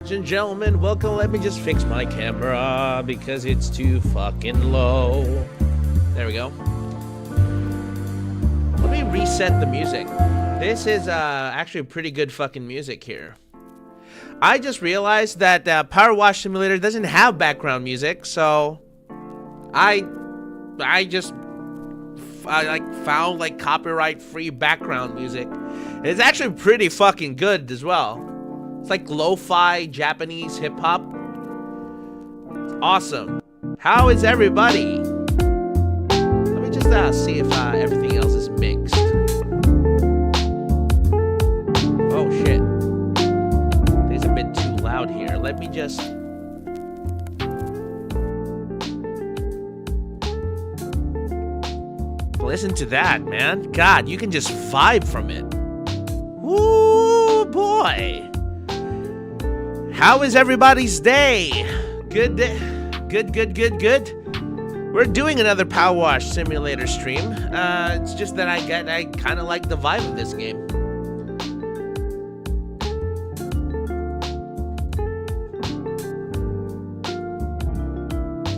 Ladies and gentlemen, welcome. Let me just fix my camera because it's too fucking low. There we go. Let me reset the music. This is actually pretty good fucking music here. I just realized that PowerWash Simulator doesn't have background music, so I found like copyright-free background music. It's actually pretty fucking good as well. It's like lo-fi Japanese hip-hop. It's awesome. How is everybody? Let me just see if everything else is mixed. Oh shit. It's a bit too loud here. Let me just... listen to that, man. God, you can just vibe from it. Woo, boy. How is everybody's day? Good day? Good. We're doing another PowerWash Simulator stream. It's just that I kind of like the vibe of this game.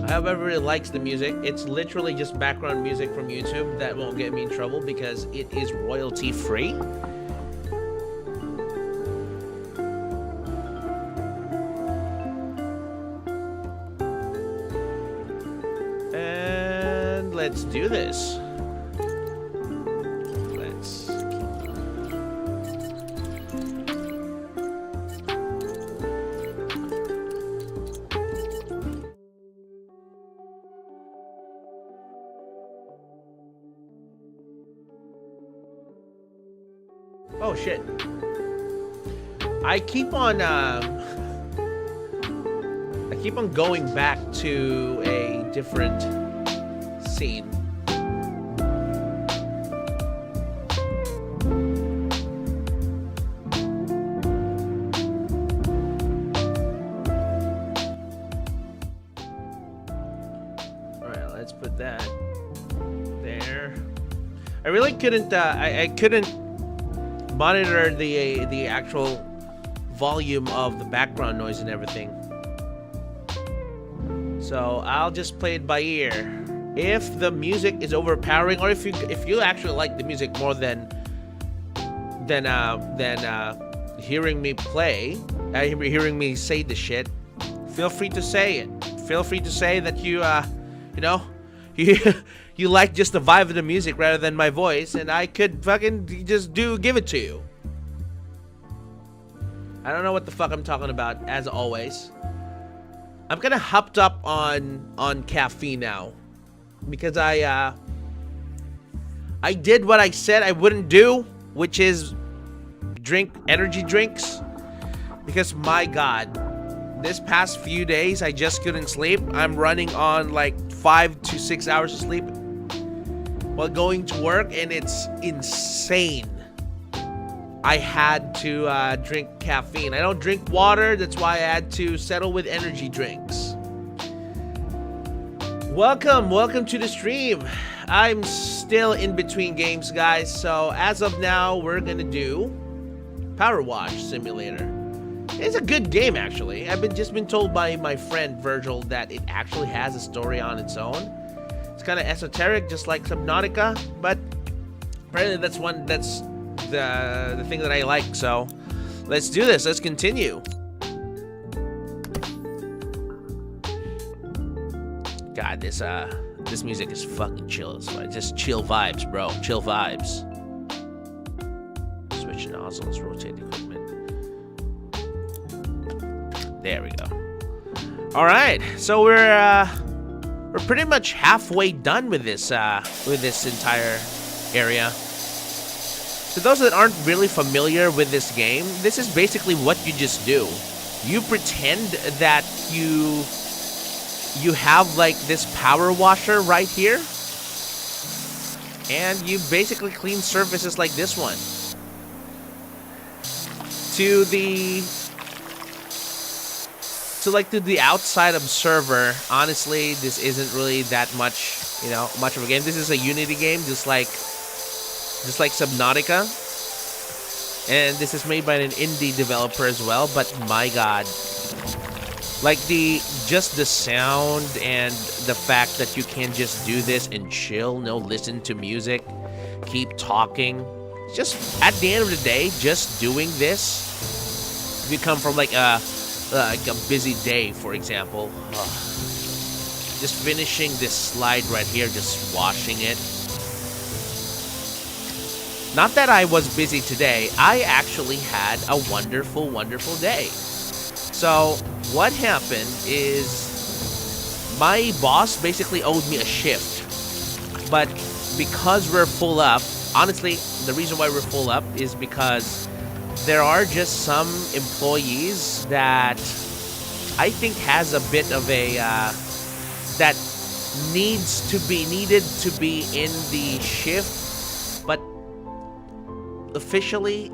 I hope everybody likes the music. It's literally just background music from YouTube that won't get me in trouble because it is royalty free. And let's do this. Let's oh shit. I keep on going back to a different scene. Alright, let's put that there. I really couldn't I couldn't monitor the actual volume of the background noise and everything, so I'll just play it by ear. If the music is overpowering, or if you actually like the music more than hearing me play, hearing me say the shit, feel free to say it. Feel free to say that you know, you like just the vibe of the music rather than my voice, and I could fucking just give it to you. I don't know what the fuck I'm talking about, as always. I'm kinda hopped up on caffeine now, because I did what I said I wouldn't do, which is drink energy drinks, because my god, this past few days I just couldn't sleep. I'm running on like 5 to 6 hours of sleep while going to work, and it's insane. I had to drink caffeine. I don't drink water, that's why I had to settle with energy drinks. Welcome to the stream. I'm still in between games, guys, so as of now we're gonna do PowerWash Simulator. It's a good game, actually. I've just been told by my friend Virgil that it actually has a story on its own. It's kind of esoteric, just like Subnautica, but apparently that's the thing that I like. So let's do this. Let's continue. God, this music is fucking chill. So just chill vibes, bro. Chill vibes. Switch nozzles, rotate equipment. There we go. All right, so we're pretty much halfway done with this entire area. For those that aren't really familiar with this game, this is basically what you just do. You pretend that you have like this power washer right here, and you basically clean surfaces like this one. To the outside observer, honestly, this isn't really that much, much of a game. This is a Unity game, just like Subnautica. And this is made by an indie developer as well, but my god, Like just the sound and the fact that you can just do this and chill, listen to music, keep talking. Just at the end of the day, just doing this. If you come from like a busy day, for example, just finishing this slide right here, just washing it. Not that I was busy today, I actually had a wonderful, wonderful day. So what happened is my boss basically owed me a shift. But because we're full up, honestly, the reason why we're full up is because there are just some employees that I think has a bit of a, that needed to be in the shift, but officially,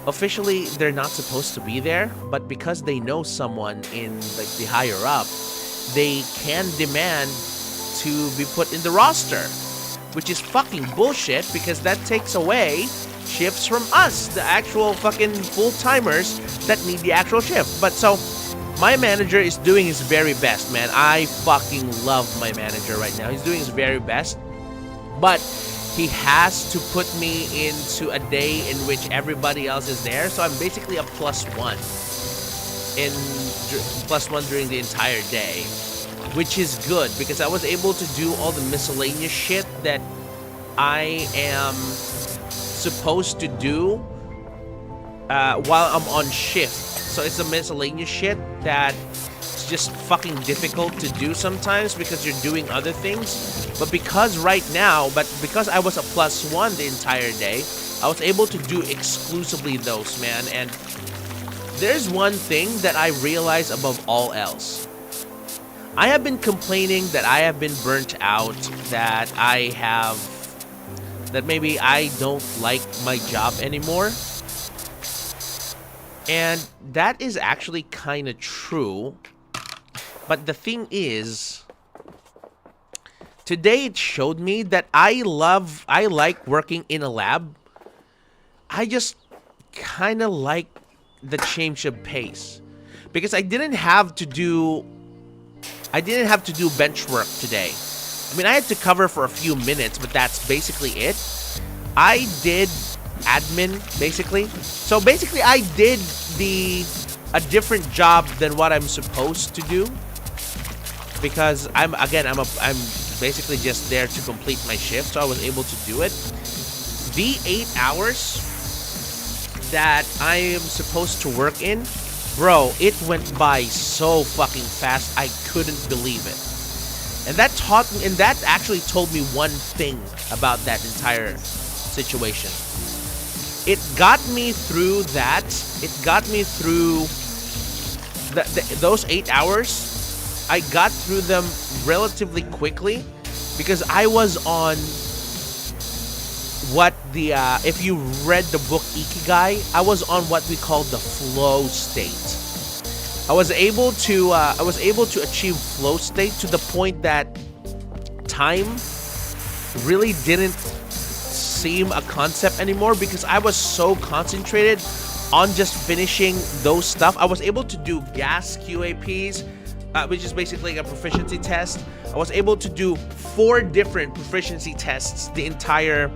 officially they're not supposed to be there, but because they know someone in like the higher up, they can demand to be put in the roster, which is fucking bullshit because that takes away shifts from us, the actual fucking full-timers that need the actual shift. But so my manager is doing his very best, man. I fucking love my manager right now. He's doing his very best, but he has to put me into a day in which everybody else is there. So I'm basically a +1 +1 during the entire day, which is good because I was able to do all the miscellaneous shit that I am supposed to do while I'm on shift. So it's a miscellaneous shit that it's just fucking difficult to do sometimes because you're doing other things. But because because I was a +1 the entire day, I was able to do exclusively those, man. And there's one thing that I realize above all else. I have been complaining that I have been burnt out, that maybe I don't like my job anymore. And that is actually kind of true. But the thing is, today it showed me that I like working in a lab. I just kind of like the change of pace. Because I didn't have to do bench work today. I mean, I had to cover for a few minutes, but that's basically it. I did admin, basically. So basically, I did a different job than what I'm supposed to do. Because I'm basically just there to complete my shift, so I was able to do it. The 8 hours that I am supposed to work in, bro, it went by so fucking fast, I couldn't believe it. And that actually told me one thing about that entire situation. It got me through that. It got me through those 8 hours. I got through them relatively quickly because I was on if you read the book Ikigai, I was on what we call the flow state. I was able to achieve flow state to the point that time really didn't seem a concept anymore because I was so concentrated on just finishing those stuff. I was able to do gas QAPs, which is basically a proficiency test. I was able to do 4 different proficiency tests the entire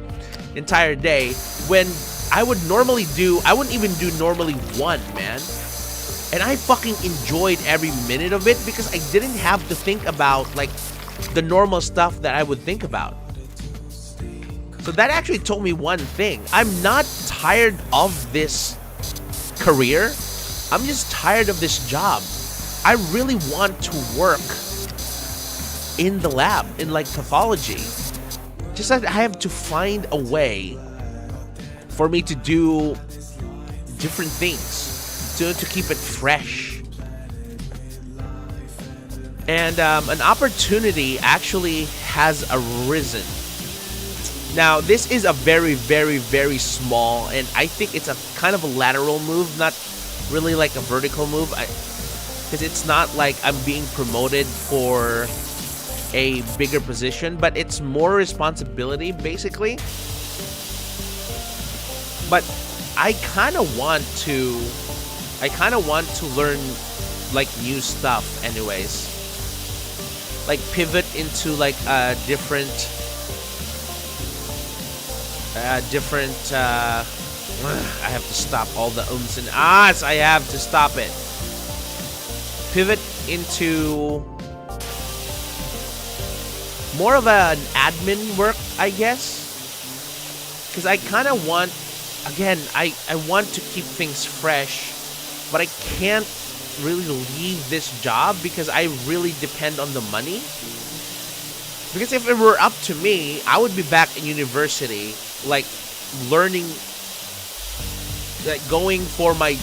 day when I wouldn't even do normally 1, man. And I fucking enjoyed every minute of it because I didn't have to think about like the normal stuff that I would think about. So that actually told me one thing. I'm not tired of this career. I'm just tired of this job. I really want to work in the lab, in like pathology. Just that I have to find a way for me to do different things to keep it fresh. And an opportunity actually has arisen. Now, this is a very, very, very small, and I think it's a kind of a lateral move, not really like a vertical move. Because it's not like I'm being promoted for a bigger position, but it's more responsibility, basically. But I kind of want to I kind of want to learn like new stuff anyways. Like pivot into like a different I have to stop all the ums and ahs. I have to stop it. Pivot into more of an admin work, I guess. Because I kind of want, again, I want to keep things fresh, but I can't really leave this job because I really depend on the money. Because if it were up to me, I would be back in university, like learning, like going for my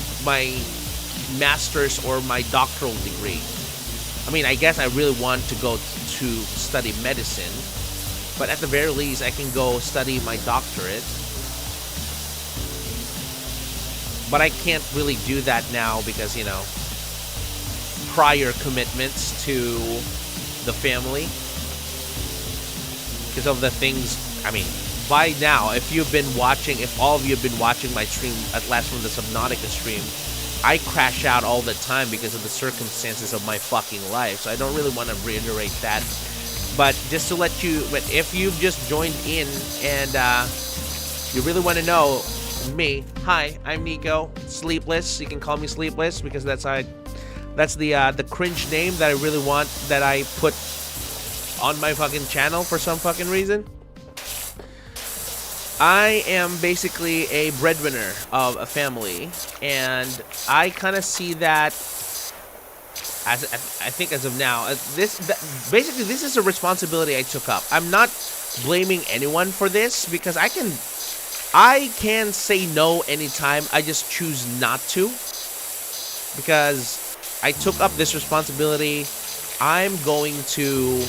master's or my doctoral degree. I mean, I guess I really want to go to study medicine, but at the very least, I can go study my doctorate. But I can't really do that now because, you know, prior commitments to the family. Because of the things, I mean, by now, if all of you have been watching my stream, at last from the Subnautica stream, I crash out all the time because of the circumstances of my fucking life. So I don't really want to reiterate that. But just to let you, but if you've just joined in and you really want to know me, hi, I'm Nico, Sleepless. You can call me Sleepless because that's the cringe name that I really want, that I put on my fucking channel for some fucking reason. I am basically a breadwinner of a family, and I kind of see that as I think as of now, basically this is a responsibility I took up. I'm not blaming anyone for this because I can say no anytime. I just choose not to because I took up this responsibility. I'm going to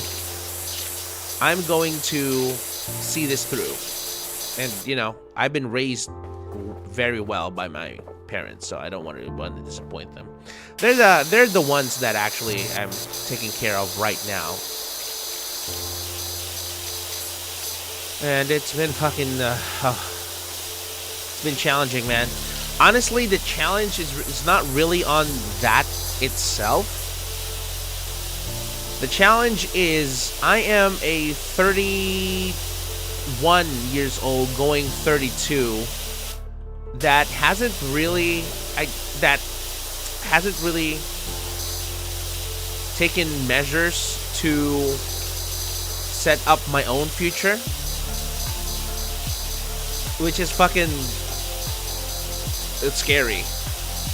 see this through. And, you know, I've been raised very well by my parents, so I don't want to disappoint them. They're the ones that actually I'm taking care of right now. And it's been fucking, it's been challenging, man. Honestly, the challenge is not really on that itself. The challenge is I am a 31 years old going 32 that hasn't really taken measures to set up my own future, which is fucking, it's scary.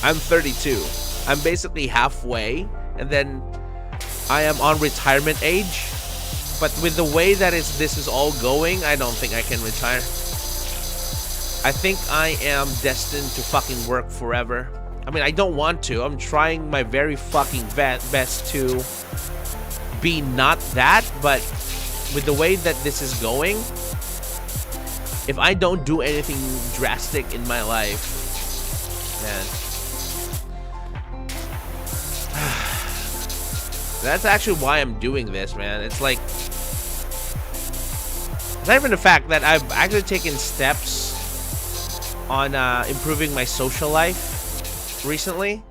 I'm 32. I'm basically halfway, and then I am on retirement age. But with the way that this is all going, I don't think I can retire. I think I am destined to fucking work forever. I mean, I don't want to. I'm trying my very fucking best to be not that, but with the way that this is going, if I don't do anything drastic in my life, man, that's actually why I'm doing this, man. It's like, aside from the fact that I've actually taken steps on improving my social life recently.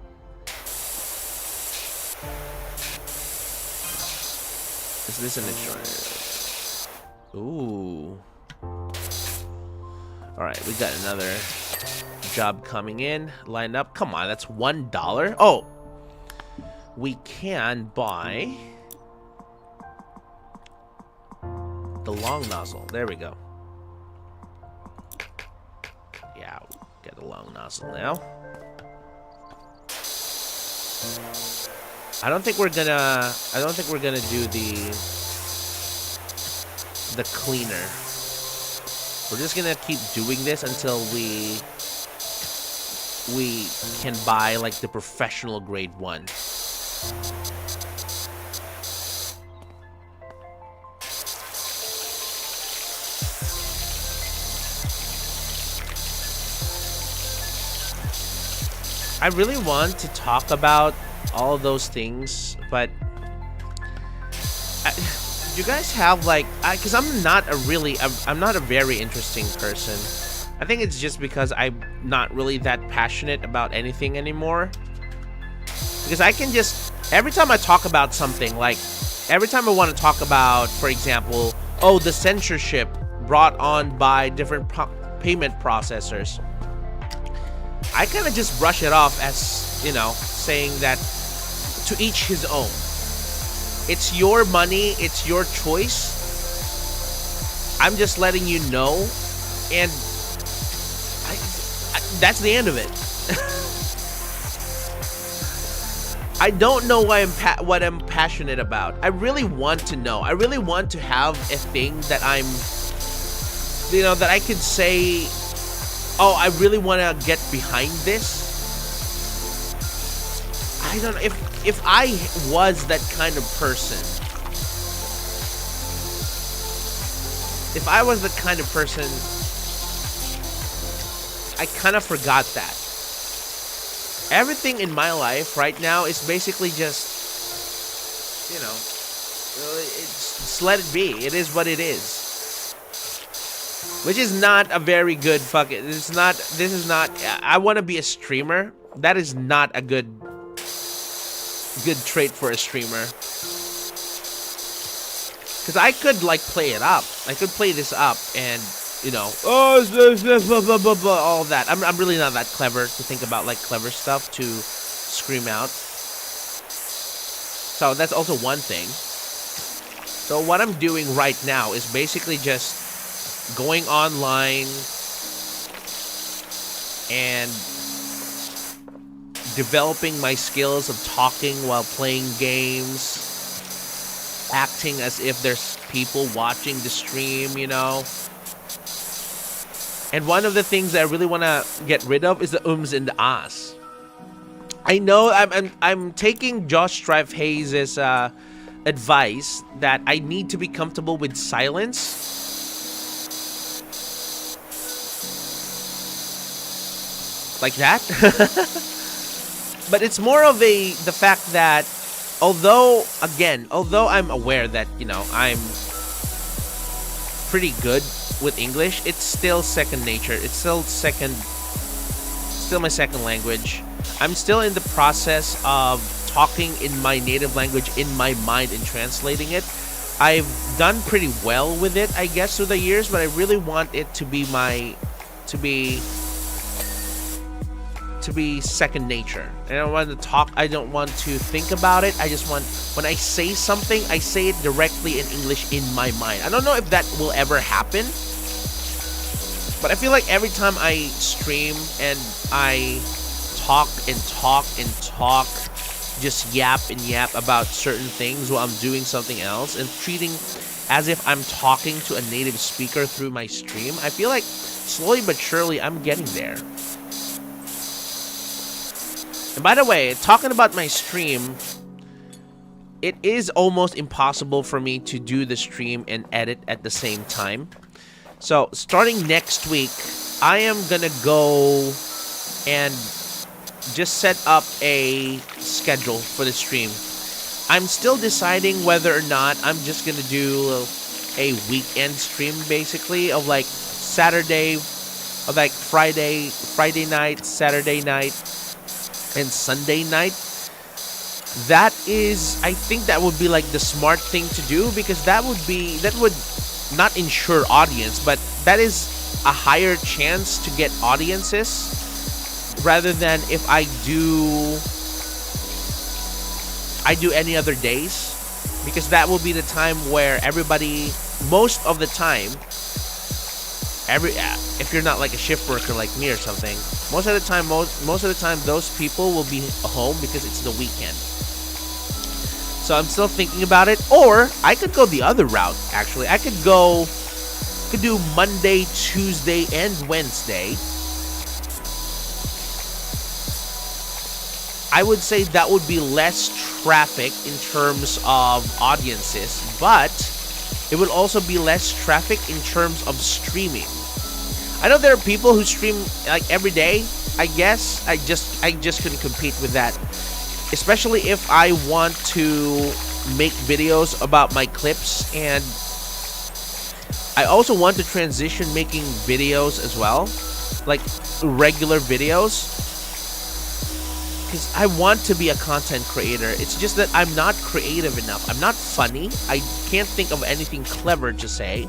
Is this an insurance? Ooh. Alright, we got another job coming in, lined up. Come on, that's $1. Oh! We can buy the long nozzle. There we go. Yeah, get a long nozzle now. I don't think we're gonna do the cleaner. We're just gonna keep doing this until we can buy like the professional grade one. I really want to talk about all of those things, but do you guys have like, because I'm not a very interesting person. I think it's just because I'm not really that passionate about anything anymore. Because I can just, every time I talk about something, like every time I want to talk about, for example, oh, the censorship brought on by different payment processors, I kind of just brush it off as, you know, saying that to each his own. It's your money, it's your choice. I'm just letting you know, and that's the end of it. I don't know why what I'm passionate about. I really want to know. I really want to have a thing that I'm, you know, that I could say, oh, I really want to get behind this. I don't know if I was that kind of person. If I was the kind of person, I kind of forgot that. Everything in my life right now is basically just, you know, just let it be. It is what it is. Which is not a very good fucking, this is not, I want to be a streamer. That is not a good trait for a streamer. Because I could, like, play it up. I could play this up and, you know, oh, blah, blah, blah, blah, all that. I'm really not that clever to think about, like, clever stuff to scream out. So that's also one thing. So what I'm doing right now is basically just going online and developing my skills of talking while playing games, acting as if there's people watching the stream, you know. And one of the things that I really want to get rid of is the ums and the ahs. I know I'm taking Josh Strife Hayes' advice that I need to be comfortable with silence. Like that. But it's more of the fact that although I'm aware that, you know, I'm pretty good with English, it's still second nature. It's still my second language. I'm still in the process of talking in my native language in my mind and translating it. I've done pretty well with it, I guess, through the years, but I really want it to be second nature. I don't want to talk, I don't want to think about it. I just want, when I say something, I say it directly in English in my mind. I don't know if that will ever happen, but I feel like every time I stream and I talk and talk and talk, just yap and yap about certain things while I'm doing something else and treating as if I'm talking to a native speaker through my stream, I feel like slowly but surely I'm getting there. And by the way, talking about my stream, it is almost impossible for me to do the stream and edit at the same time. So starting next week, I am gonna go and just set up a schedule for the stream. I'm still deciding whether or not I'm just gonna do a weekend stream, basically, of like Saturday, of like Friday night, Saturday night, and Sunday night. That is, I think that would be like the smart thing to do, because that would not ensure audience, but that is a higher chance to get audiences rather than if I do any other days, because that will be the time where everybody, most of the time, if you're not like a shift worker like me or something, most of the time those people will be home because it's the weekend. So I'm still thinking about it. Or I could go the other route, actually. I could do Monday, Tuesday, and Wednesday. I would say that would be less traffic in terms of audiences, but it would also be less traffic in terms of streaming. I know there are people who stream like every day. I guess I just couldn't compete with that, especially if I want to make videos about my clips, and I also want to transition making videos as well, like regular videos, because I want to be a content creator. It's just that I'm not creative enough. I'm not funny. I can't think of anything clever to say.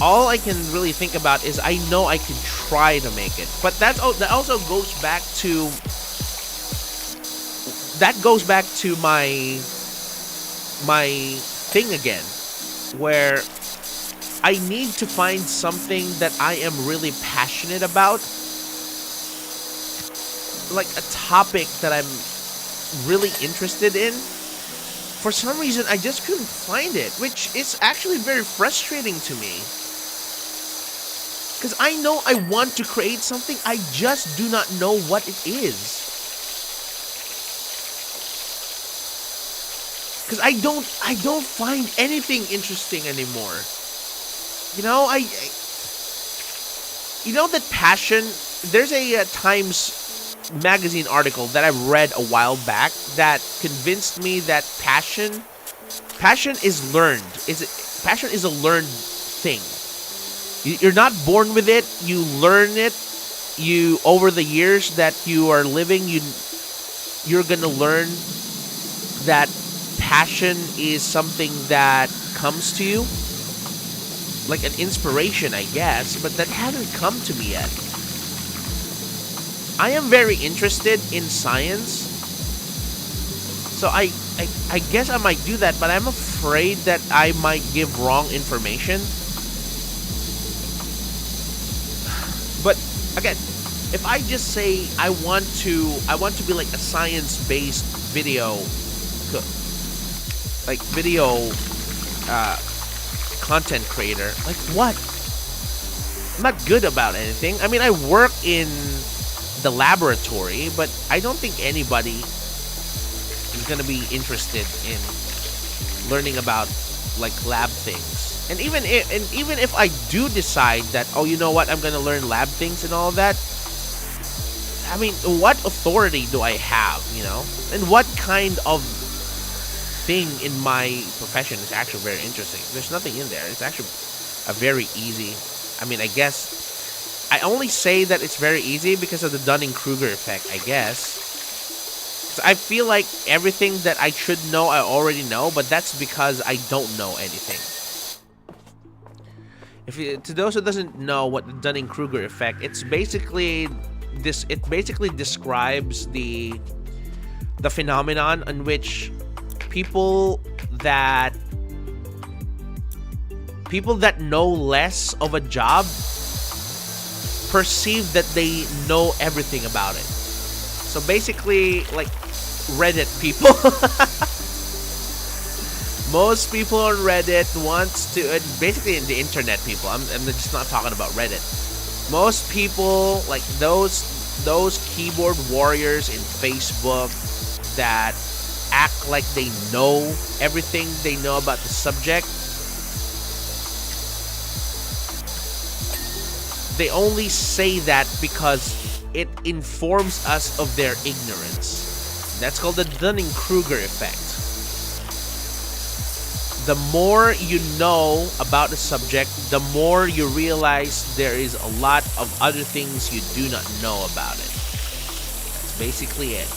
All I can really think about is I know I can try to make it, but that also goes back to my thing again, where I need to find something that I am really passionate about, like a topic that I'm really interested in. For some reason, I just couldn't find it, which is actually very frustrating to me. Because I know I want to create something, I just do not know what it is. Because I don't find anything interesting anymore. You know, you know that passion. There's a Times magazine article that I read a while back that convinced me that passion is learned. Passion is a learned thing. You're not born with it. You learn it. You, over the years that you are living, you're gonna learn that passion is something that comes to you, like an inspiration, I guess, but that hasn't come to me yet. I am very interested in science, so I guess I might do that, but I'm afraid that I might give wrong information. But again, if I just say I want to be like a science-based video content creator, like what? I'm not good about anything. I mean, I work in the laboratory, but I don't think anybody is gonna be interested in learning about like lab things. And even if I do decide that, oh, you know what, I'm gonna learn lab things and all of that, I mean, what authority do I have, you know? And what kind of thing in my profession is actually very interesting? There's nothing in there. It's actually a very easy, I mean, I guess I only say that it's very easy because of the Dunning-Kruger effect, I guess. So I feel like everything that I should know, I already know, but that's because I don't know anything. To those who doesn't know what the Dunning-Kruger effect, it's basically this. It basically describes the phenomenon in which people that know less of a job perceive that they know everything about it. So basically, like Reddit people. Most people on Reddit wants to, basically the internet people. I'm just not talking about Reddit. Most people, like those keyboard warriors in Facebook that act like they know everything they know about the subject, they only say that because it informs us of their ignorance. That's called the Dunning-Kruger effect. The more you know about the subject, the more you realize there is a lot of other things you do not know about it. That's basically it.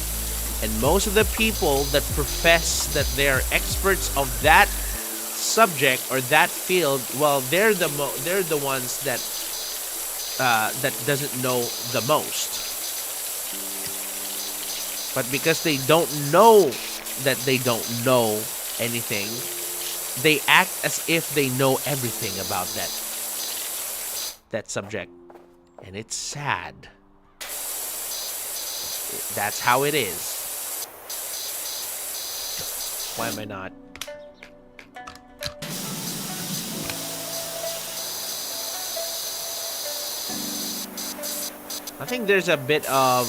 And most of the people that profess that they're experts of that subject or that field, well, they're the ones that doesn't know the most. But because they don't know that they don't know anything, they act as if they know everything about that subject. And it's sad. That's how it is. Why am I not? I think there's a bit of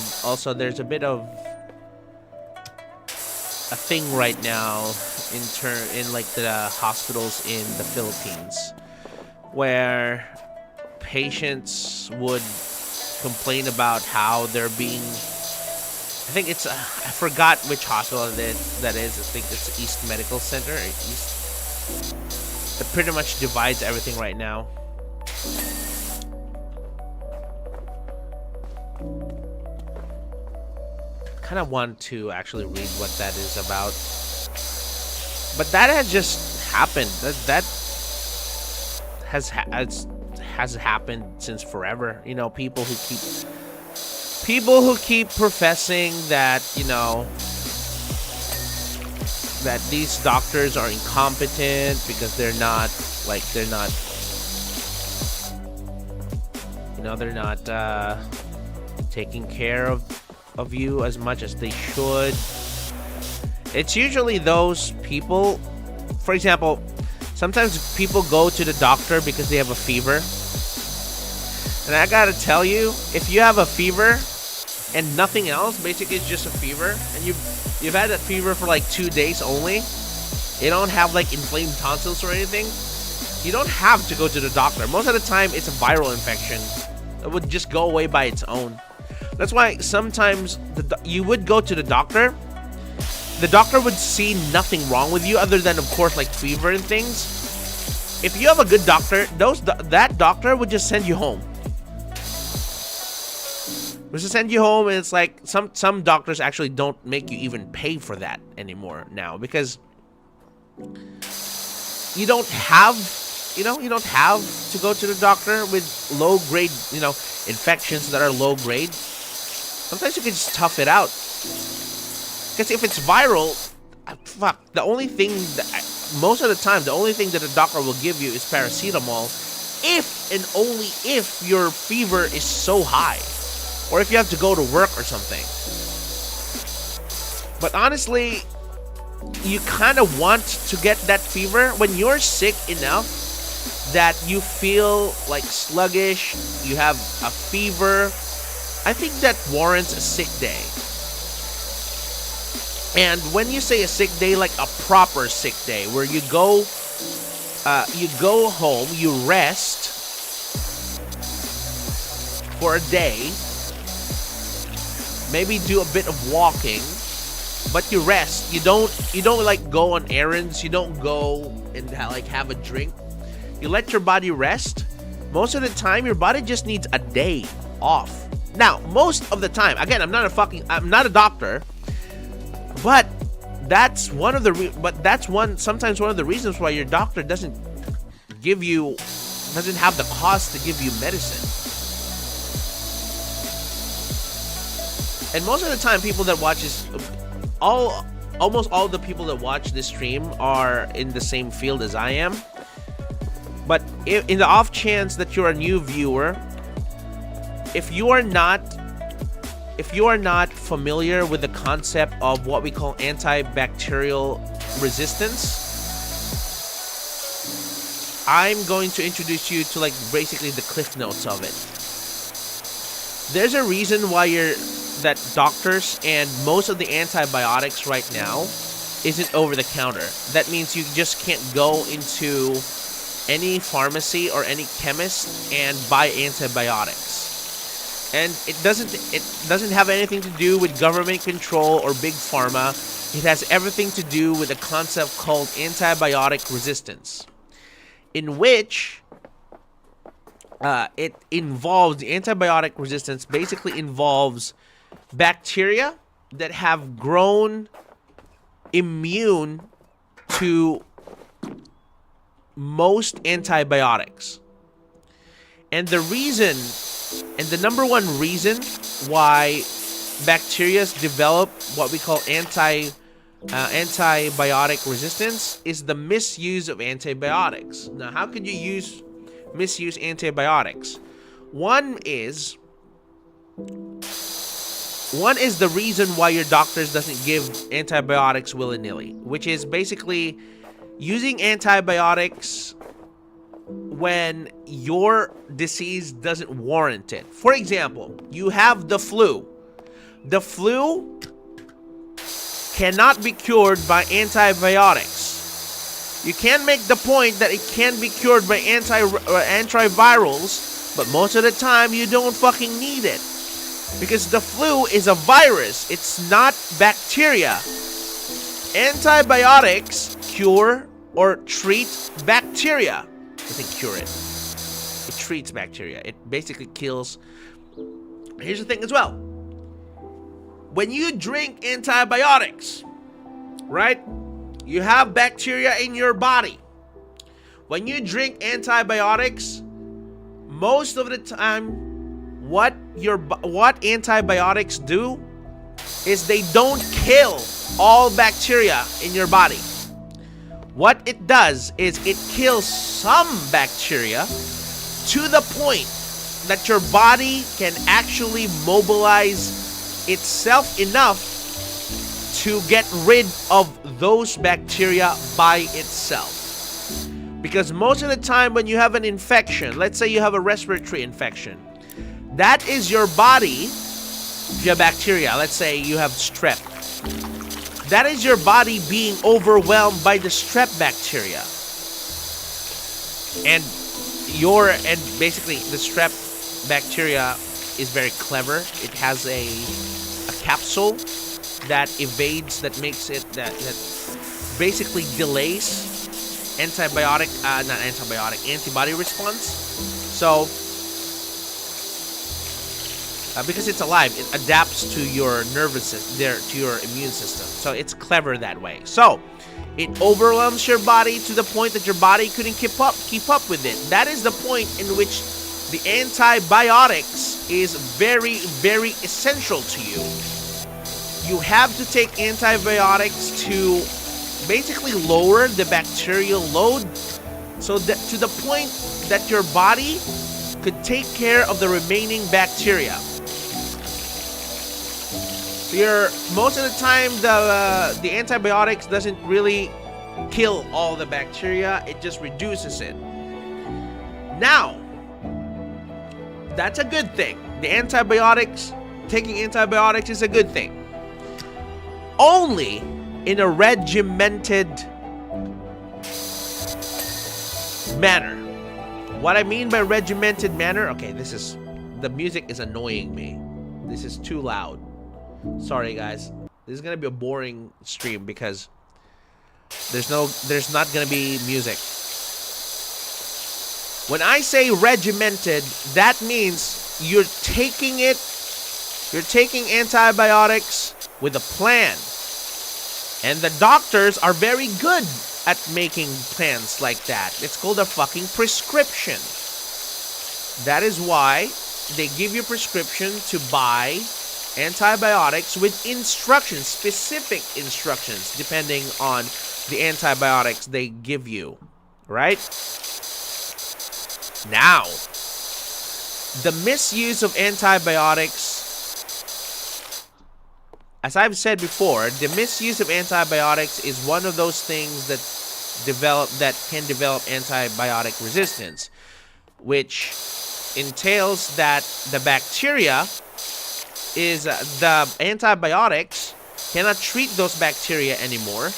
a thing right now in like the hospitals in the Philippines where patients would complain about how they're being, I think it's I forgot which hospital that is. I think it's East Medical Center or East. But pretty much divides everything right now. Kind of want to actually read what that is about, but that has just happened. That has happened since forever. You know, people who keep professing that, you know, that these doctors are incompetent because they're not taking care of you as much as they should. It's usually those people. For example, sometimes people go to the doctor because they have a fever. And I gotta tell you, if you have a fever and nothing else, basically it's just a fever, and you've had that fever for like 2 days only, you don't have like inflamed tonsils or anything, you don't have to go to the doctor. Most of the time it's a viral infection. It would just go away by its own. That's why sometimes you would go to the doctor. The doctor would see nothing wrong with you other than, of course, like fever and things. If you have a good doctor, that doctor would just send you home. Would just send you home, and it's like some doctors actually don't make you even pay for that anymore now, because you don't have to go to the doctor with low grade, infections that are low grade. Sometimes you can just tough it out. Because if it's viral, the only thing most of the time, the only thing that a doctor will give you is paracetamol, if and only if your fever is so high, or if you have to go to work or something. But honestly, you kind of want to get that fever when you're sick enough that you feel like sluggish, you have a fever. I think that warrants a sick day. And when you say a sick day, like a proper sick day, where you go home, you rest for a day, maybe do a bit of walking, but you rest. You don't like go on errands. You don't go and like have a drink. You let your body rest. Most of the time, your body just needs a day off. Now, most of the time, again, I'm not a doctor, but that's sometimes one of the reasons why your doctor doesn't have the cost to give you medicine. And most of the time, people that watch almost all the people that watch this stream are in the same field as I am. But in the off chance that you're a new viewer, if you are not familiar with the concept of what we call antibacterial resistance, I'm going to introduce you to like basically the cliff notes of it. There's a reason why that doctors and most of the antibiotics right now isn't over the counter. That means you just can't go into any pharmacy or any chemist and buy antibiotics. And it doesn't have anything to do with government control or big pharma. It has everything to do with a concept called antibiotic resistance, in which it involves antibiotic resistance. Basically, involves bacteria that have grown immune to most antibiotics. And the number one reason why bacteria develop what we call antibiotic resistance is the misuse of antibiotics. Now, how could you misuse antibiotics? One is the reason why your doctors doesn't give antibiotics willy-nilly, which is basically using antibiotics when your disease doesn't warrant it. For example, you have the flu. The flu cannot be cured by antibiotics. You can make the point that it can be cured by antivirals, but most of the time you don't fucking need it. Because the flu is a virus, it's not bacteria. Antibiotics cure or treat bacteria. It doesn't cure it. It treats bacteria. It basically kills. Here's the thing as well. When you drink antibiotics, right? You have bacteria in your body. When you drink antibiotics, most of the time, what antibiotics do is they don't kill all bacteria in your body. What it does is it kills some bacteria to the point that your body can actually mobilize itself enough to get rid of those bacteria by itself. Because most of the time when you have an infection, let's say you have a respiratory infection, that is your body, your bacteria. Let's say you have strep. That is your body being overwhelmed by the strep bacteria. And basically the strep bacteria is very clever. It has a capsule that evades, that makes it, that basically delays antibody response. So because it's alive, it adapts to your nervous system, to your immune system. So it's clever that way. So it overwhelms your body to the point that your body couldn't keep up with it. That is the point in which the antibiotics is very, very essential to you. You have to take antibiotics to basically lower the bacterial load, so that to the point that your body could take care of the remaining bacteria. Most of the time, the antibiotics doesn't really kill all the bacteria. It just reduces it. Now, that's a good thing. Taking antibiotics is a good thing. Only in a regimented manner. What I mean by regimented manner, okay, the music is annoying me. This is too loud. Sorry guys. This is gonna be a boring stream because there's not gonna be music. When I say regimented, that means you're taking antibiotics with a plan. And the doctors are very good at making plans like that. It's called a fucking prescription. That is why they give you a prescription to buy antibiotics with instructions, specific instructions, depending on the antibiotics they give you, right? Now, the misuse of antibiotics, as I've said before, the misuse of antibiotics is one of those things that can develop antibiotic resistance, which entails that the antibiotics cannot treat those bacteria anymore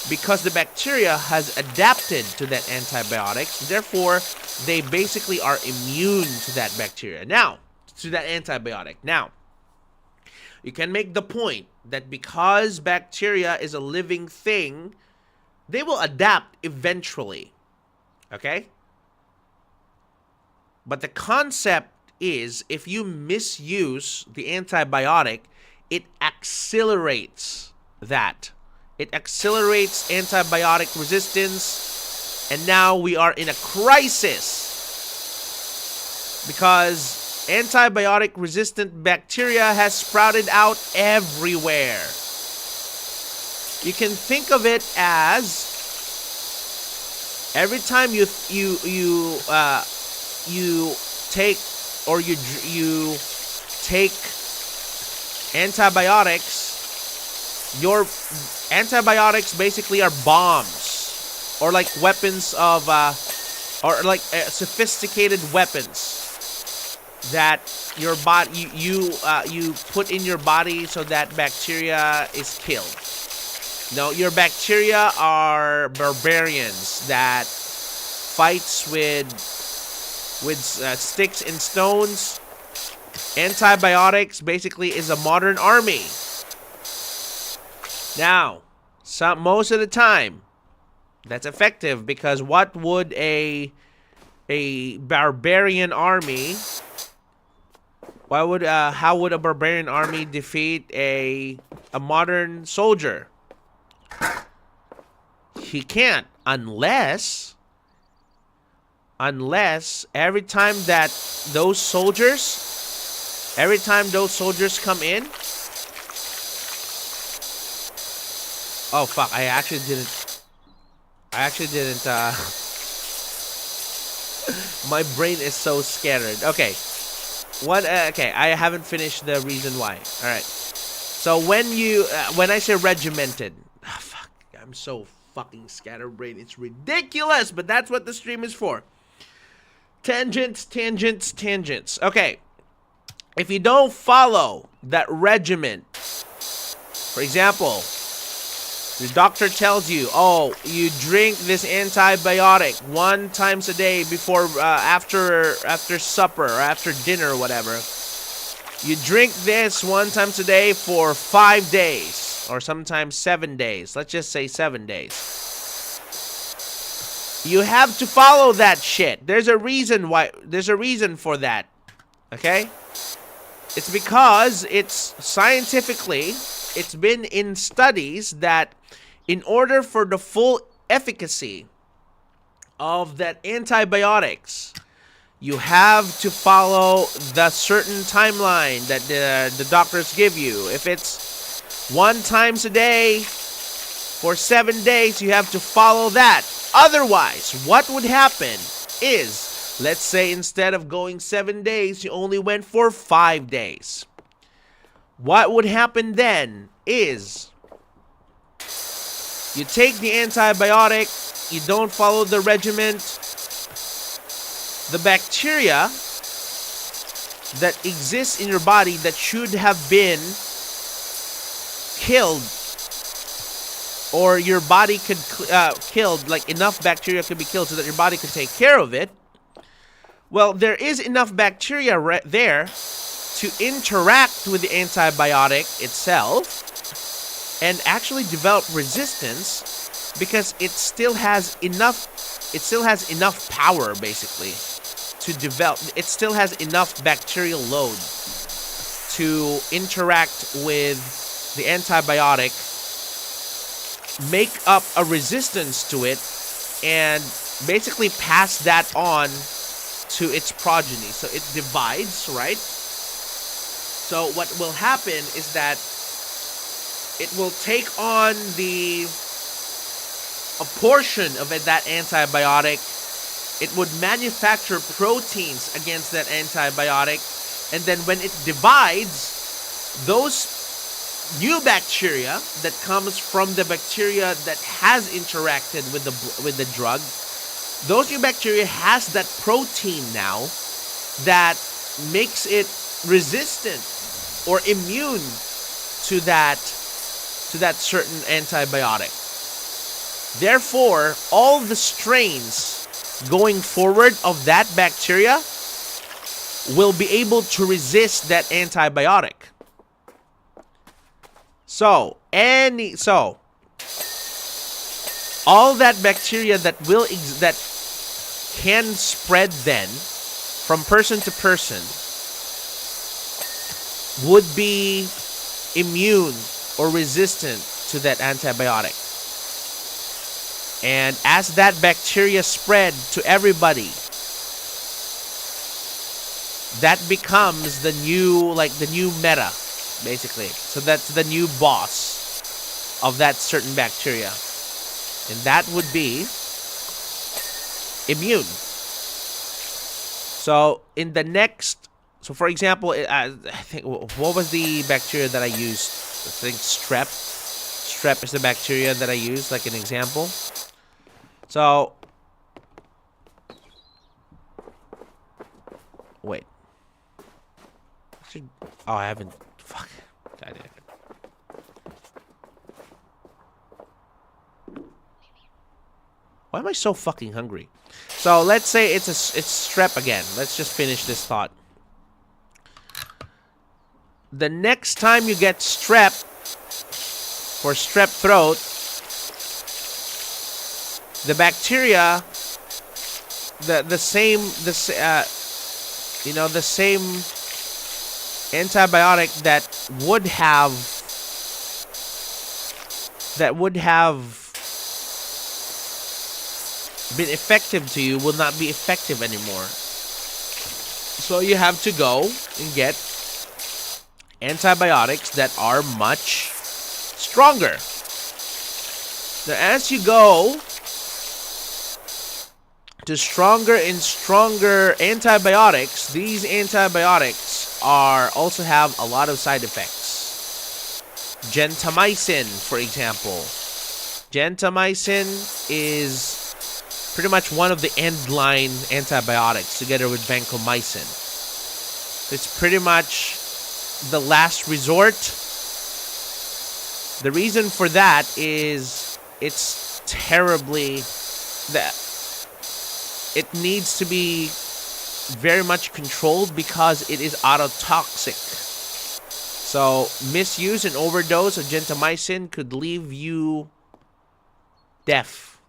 because the bacteria has adapted to that antibiotics. Therefore, they basically are immune to that bacteria. Now, to that antibiotic. Now, you can make the point that because bacteria is a living thing, they will adapt eventually. Okay? But the concept is, if you misuse the antibiotic, it accelerates that. It accelerates antibiotic resistance, and now we are in a crisis because antibiotic resistant bacteria has sprouted out everywhere. You can think of it as every time you take antibiotics, your antibiotics basically are bombs, or like weapons of or like sophisticated weapons that your body you put in your body so that bacteria is killed. No, your bacteria are barbarians that fights with sticks and stones. Antibiotics basically is a modern army. Now, most of the time, That's effective because what would a barbarian army... how would a barbarian army defeat a modern soldier? He can't unless every time those soldiers come in. Oh fuck, I actually didn't my brain is so scattered. Okay. Okay, I haven't finished the reason why. All right. So when I say regimented, fuck, I'm so fucking scatterbrained. It's ridiculous, but that's what the stream is for. Tangents. Okay. If you don't follow that regiment, for example, the doctor tells you, oh, you drink this antibiotic 1 time a day before, after supper or after dinner or whatever. You drink this 1 time a day for 5 days or sometimes 7 days. Let's just say 7 days. You have to follow that shit. There's a reason for that. Okay? It's because it's been in studies that in order for the full efficacy of that antibiotics, you have to follow the certain timeline that the doctors give you. If it's 1 time a day for 7 days, you have to follow that. Otherwise, what would happen is, let's say instead of going 7 days, you only went for 5 days. What would happen then is you take the antibiotic, you don't follow the regimen, the bacteria that exists in your body that should have been killed, or your body could killed, like enough bacteria could be killed so that your body could take care of it. Well, there is enough bacteria right there to interact with the antibiotic itself and actually develop resistance, because it still has enough power basically to develop. It still has enough bacterial load to interact with the antibiotic, make up a resistance to it, and basically pass that on to its progeny. So it divides, right? So what will happen is that it will take on a portion of that antibiotic. It would manufacture proteins against that antibiotic, and then when it divides, those new bacteria that comes from the bacteria that has interacted with the drug, those new bacteria has that protein now that makes it resistant or immune to that certain antibiotic. Therefore, all the strains going forward of that bacteria will be able to resist that antibiotic. So all that bacteria that can spread then from person to person would be immune or resistant to that antibiotic. And as that bacteria spread to everybody, that becomes the new meta, basically. So that's the new boss of that certain bacteria. And that would be immune. So in the next, so for example, I think, what was the bacteria that I used? I think strep. Strep is the bacteria that I used, like an example. So, wait. Oh, I haven't. Fuck. I did. Why am I so fucking hungry? So let's say it's strep again. Let's just finish this thought. The next time you get strep, for strep throat, the bacteria, the same the same antibiotic that would have been effective to you will not be effective anymore. So you have to go and get antibiotics that are much stronger. Now, as you go to stronger and stronger antibiotics, these antibiotics also have a lot of side effects. Gentamicin, for example. Gentamicin is pretty much one of the end-line antibiotics together with vancomycin. It's pretty much the last resort. The reason for that is it's terribly that it needs to be very much controlled because it is autotoxic. So misuse and overdose of gentamicin could leave you deaf.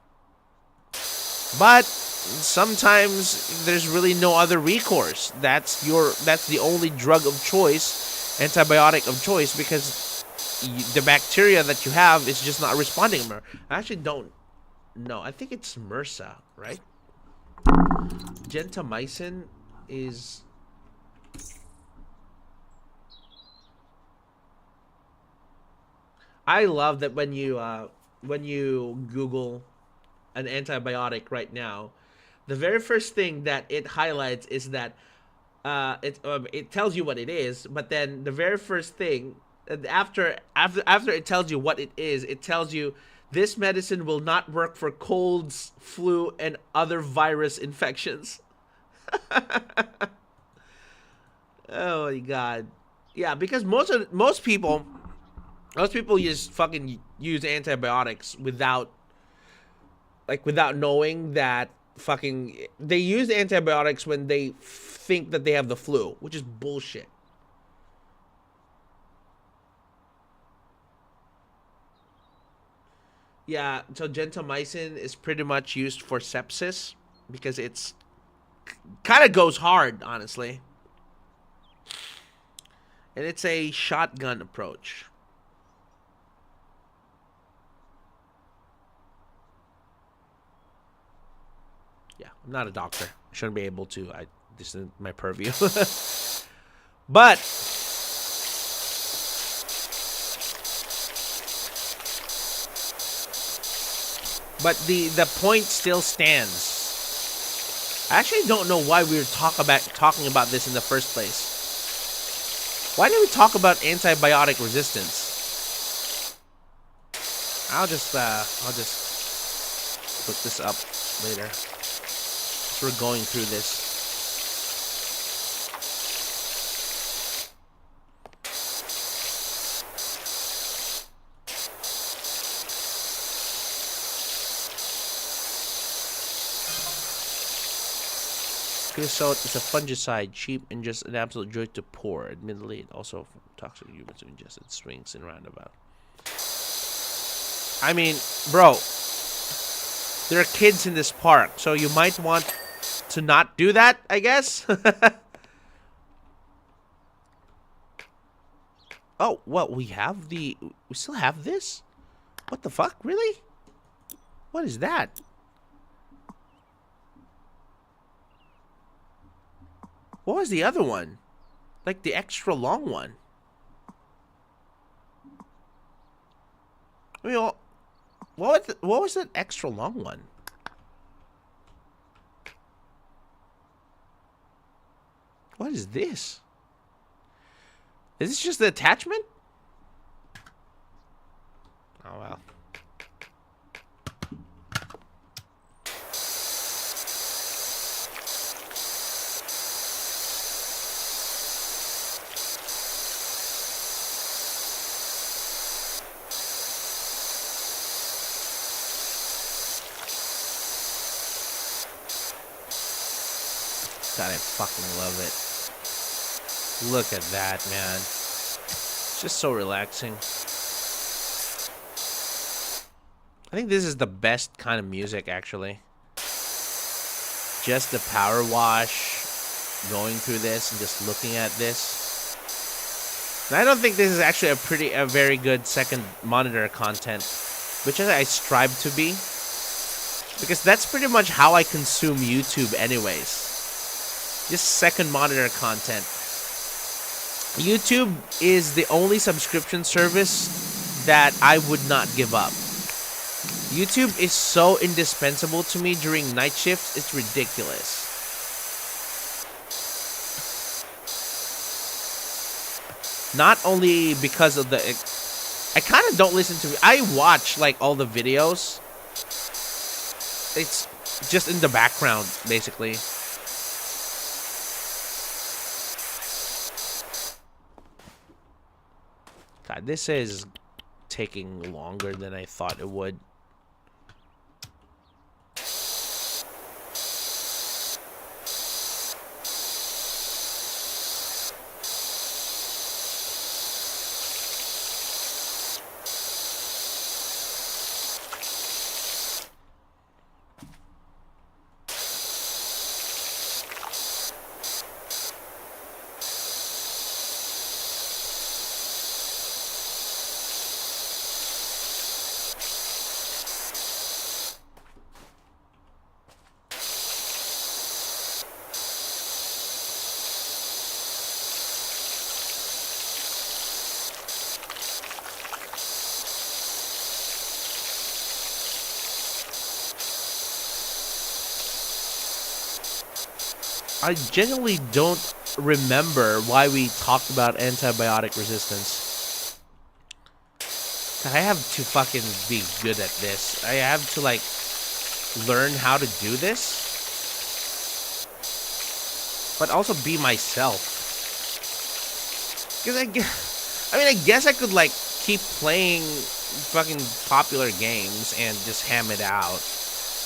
But sometimes there's really no other recourse. That's the only drug of choice, antibiotic of choice, because the bacteria that you have is just not responding. I actually don't know. I think it's MRSA, right? Gentamicin is... I love that when you Google an antibiotic right now, the very first thing that it highlights is that it tells you what it is, but then the very first thing after it tells you what it is, it tells you this medicine will not work for colds, flu, and other virus infections. Oh my god. Yeah, because most people use antibiotics without knowing that they use antibiotics when they think that they have the flu, which is bullshit. Yeah, so gentamicin is pretty much used for sepsis because it's kind of goes hard, honestly. And it's a shotgun approach. Yeah, I'm not a doctor. I shouldn't be able to. This isn't my purview. But the point still stands. I actually don't know why we were talking about this in the first place. Why did we talk about antibiotic resistance? I'll just put this up later. So we're going through this. Creosote is a fungicide, cheap and just an absolute joy to pour. Admittedly, it also toxic to humans who ingest it, swings and roundabout. I mean, bro, there are kids in this park, so you might want to not do that, I guess. Oh, well, we still have this? What the fuck? Really? What is that? What was the other one? Like the extra long one. I mean, what was that extra long one? What is this? Is this just the attachment? Oh, well. God, I fucking love it. Look at that, man. It's just so relaxing. I think this is the best kind of music, actually. Just the power wash, going through this and just looking at this. And I don't think this is actually a very good second monitor content, which I strive to be, because that's pretty much how I consume YouTube anyways. Just second monitor content. YouTube is the only subscription service that I would not give up. YouTube is so indispensable to me during night shifts, it's ridiculous. Not only because of the... I kind of don't listen to... I watch, like, all the videos. It's just in the background, basically. God, this is taking longer than I thought it would. I genuinely don't remember why we talked about antibiotic resistance. God, I have to fucking be good at this. I have to, like, learn how to do this, but also be myself. Because I guess I could, like, keep playing fucking popular games and just ham it out.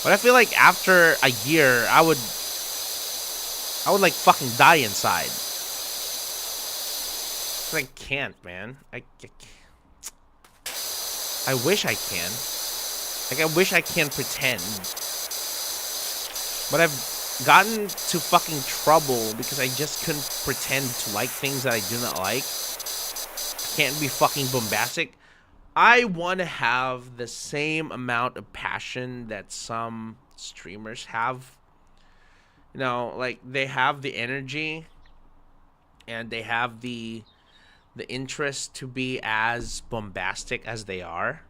But I feel like after a year, I would like fucking die inside. I can't, man. I wish I can. Like, I wish I can pretend. But I've gotten to fucking trouble because I just couldn't pretend to like things that I do not like. I can't be fucking bombastic. I want to have the same amount of passion that some streamers have. You know, like, they have the energy and they have the interest to be as bombastic as they are.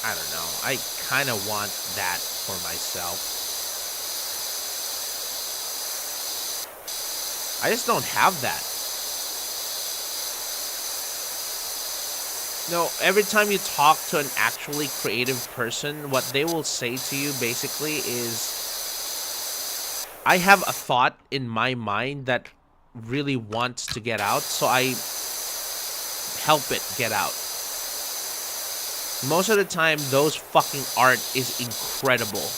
I don't know. I kind of want that for myself. I just don't have that. No, every time you talk to an actually creative person, what they will say to you basically is, I have a thought in my mind that really wants to get out, so I help it get out. Most of the time, those fucking art is incredible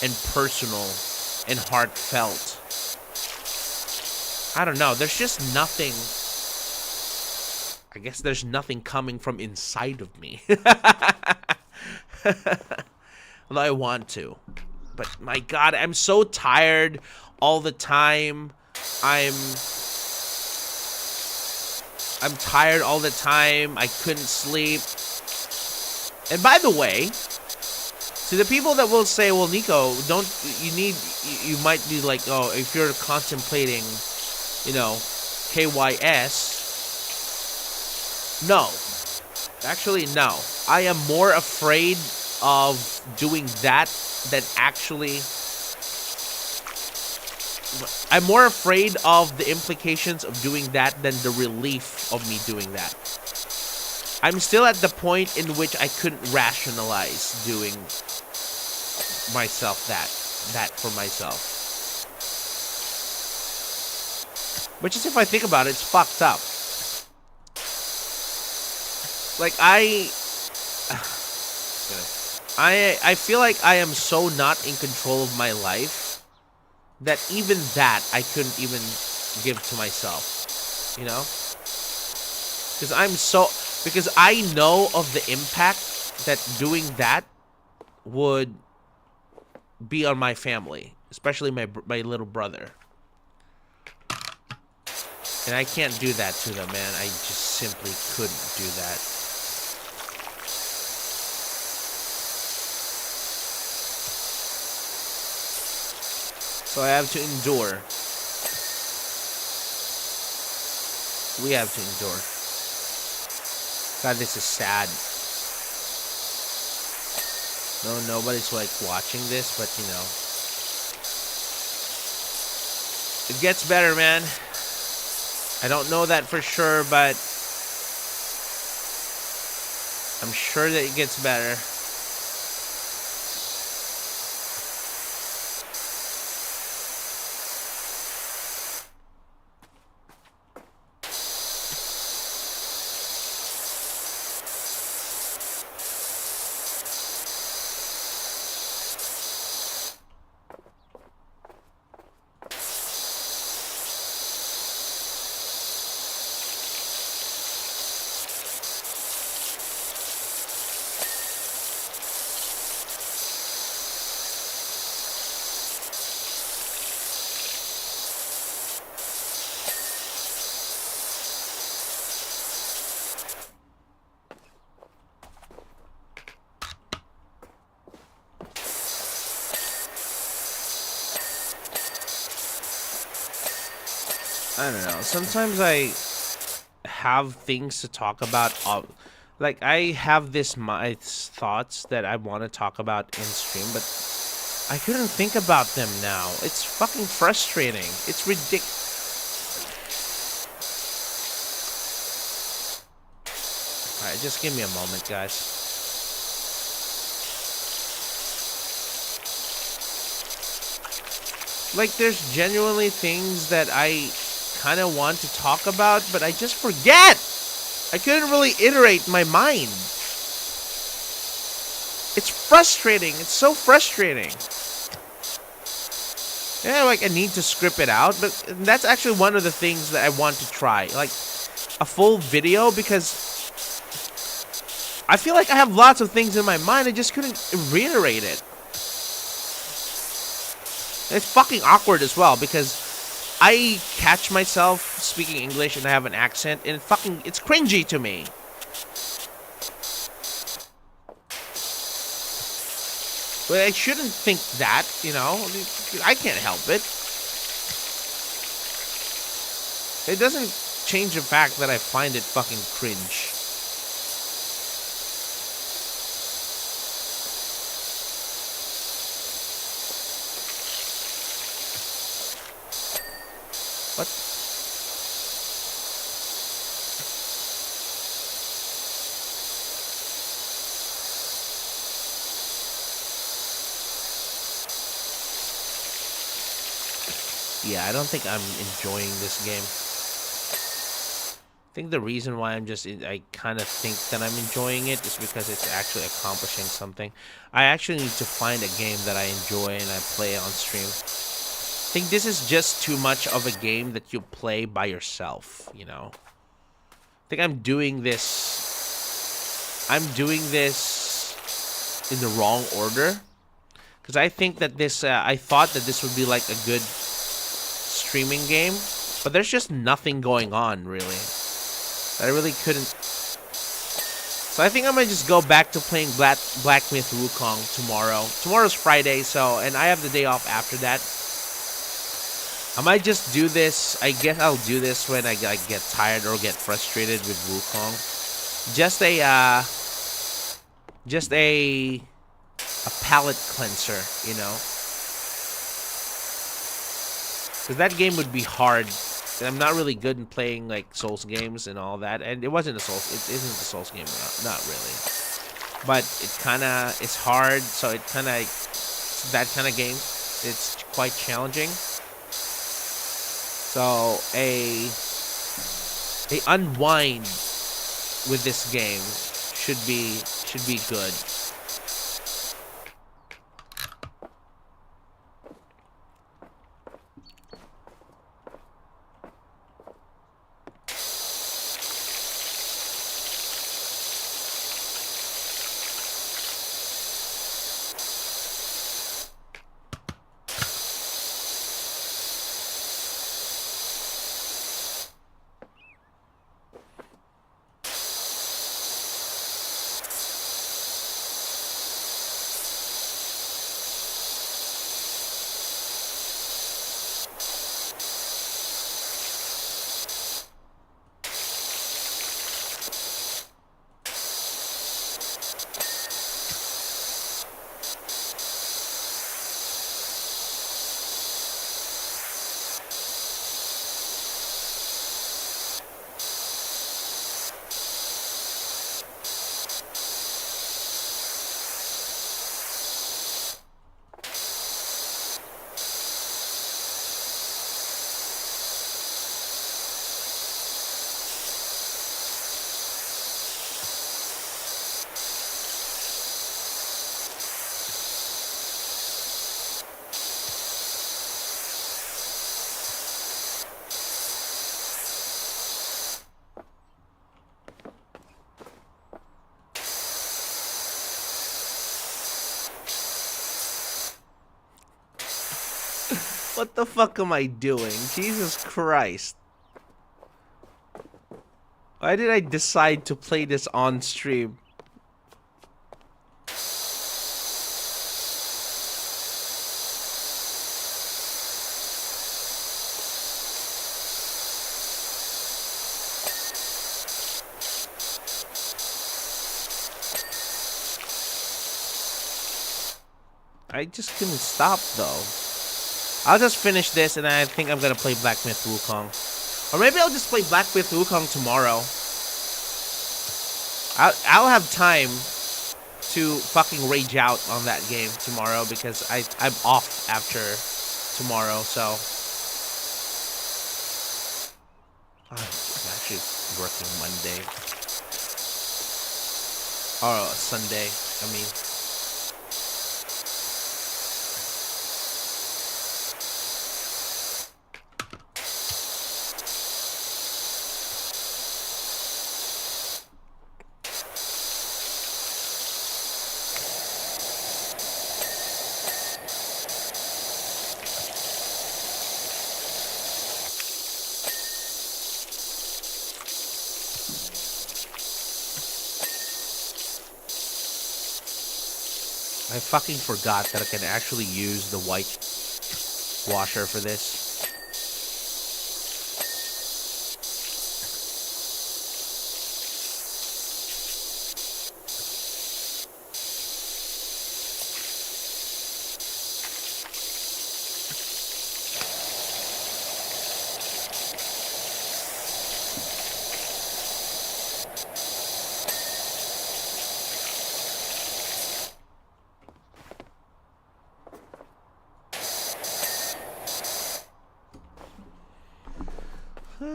and personal and heartfelt. I don't know, there's just nothing. I guess there's nothing coming from inside of me. Although I want to. But my God, I'm so tired all the time. I'm tired all the time. I couldn't sleep. And by the way, to the people that will say, well, Nico, you might be like, oh, if you're contemplating, you know, KYS. No. Actually, no. I am more afraid of doing that than actually... I'm more afraid of the implications of doing that than the relief of me doing that. I'm still at the point in which I couldn't rationalize doing myself that for myself. Which is, if I think about it, it's fucked up. Like, I feel like I am so not in control of my life that even that I couldn't even give to myself, you know? Because I know of the impact that doing that would be on my family, especially my little brother. And I can't do that to them, man. I just simply couldn't do that. So I have to endure. We have to endure. God, this is sad. No, nobody's like watching this, but you know. It gets better, man. I don't know that for sure, but I'm sure that it gets better. I don't know. Sometimes I have things to talk about. Like, I have my thoughts that I want to talk about in stream, but I couldn't think about them now. It's fucking frustrating. It's ridiculous. Alright, just give me a moment, guys. Like, there's genuinely things that I kind of want to talk about, but I just forget. I couldn't really iterate my mind. It's frustrating. It's so frustrating. Yeah, like, I need to script it out, but that's actually one of the things that I want to try. Like, a full video, because I feel like I have lots of things in my mind. I just couldn't reiterate it. It's fucking awkward as well, because I catch myself speaking English and I have an accent, and it's cringy to me. But I shouldn't think that, you know. I can't help it. It doesn't change the fact that I find it fucking cringe. What? Yeah, I don't think I'm enjoying this game. I think the reason why I kind of think that I'm enjoying it is because it's actually accomplishing something. I actually need to find a game that I enjoy and I play on stream. I think this is just too much of a game that you play by yourself, you know. I think I'm doing this in the wrong order, because I think that I thought that this would be like a good streaming game, but there's just nothing going on really. I really couldn't. So I think I might just go back to playing Black Myth Wukong tomorrow. Tomorrow's Friday, and I have the day off after that. I might just do this. I guess I'll do this when I get tired or get frustrated with Wukong. Just a palate cleanser, you know. Because that game would be hard. I'm not really good in playing like Souls games and all that, and it isn't a Souls game, not really. But it's hard, so it's that kind of game. It's quite challenging. So a unwind with this game should be good. What the fuck am I doing? Jesus Christ. Why did I decide to play this on stream? I just couldn't stop, though. I'll just finish this, and I think I'm gonna play Black Myth Wukong. Or maybe I'll just play Black Myth Wukong tomorrow. I'll have time to fucking rage out on that game tomorrow, because I'm off after tomorrow, so... I'm actually working Monday. Or Sunday, I mean... I fucking forgot that I can actually use the white washer for this.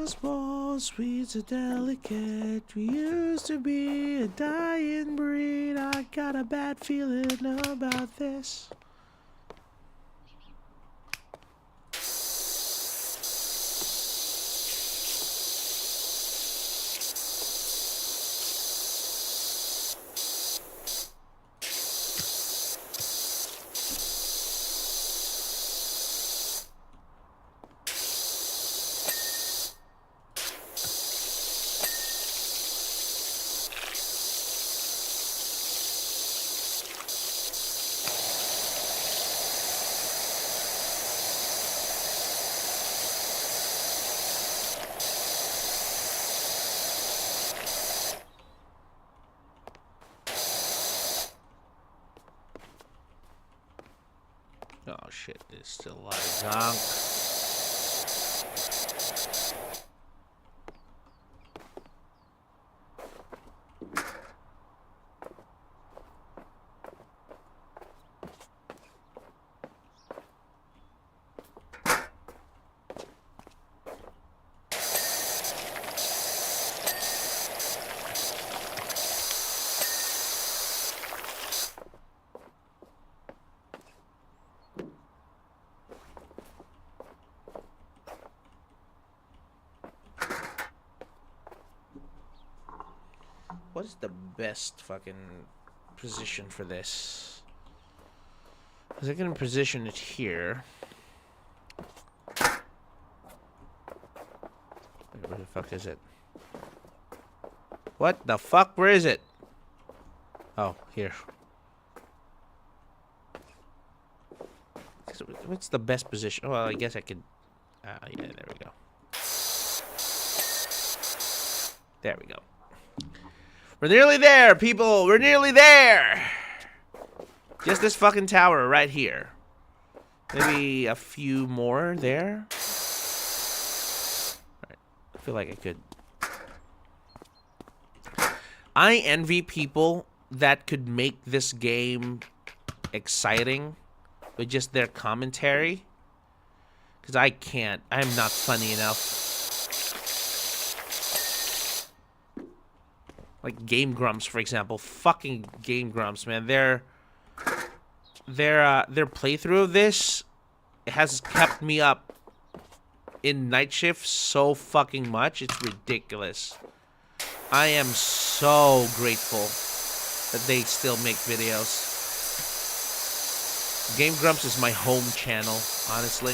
Small, sweet, and delicate. We used to be a dying breed. I got a bad feeling about this. Oh shit, there's still a lot of junk. What is the best fucking position for this? Because I can position it here. Where the fuck is it? What the fuck? Where is it? Oh, here. What's the best position? Well, I guess I could... yeah, there we go. There we go. We're nearly there, people! We're nearly there! Just this fucking tower right here. Maybe a few more there. Alright. I feel like I could... I envy people that could make this game exciting with just their commentary. Because I can't. I'm not funny enough. Like Game Grumps, for example. Fucking Game Grumps, man. Their playthrough of this has kept me up in night shift so fucking much. It's ridiculous. I am so grateful that they still make videos. Game Grumps is my home channel, honestly.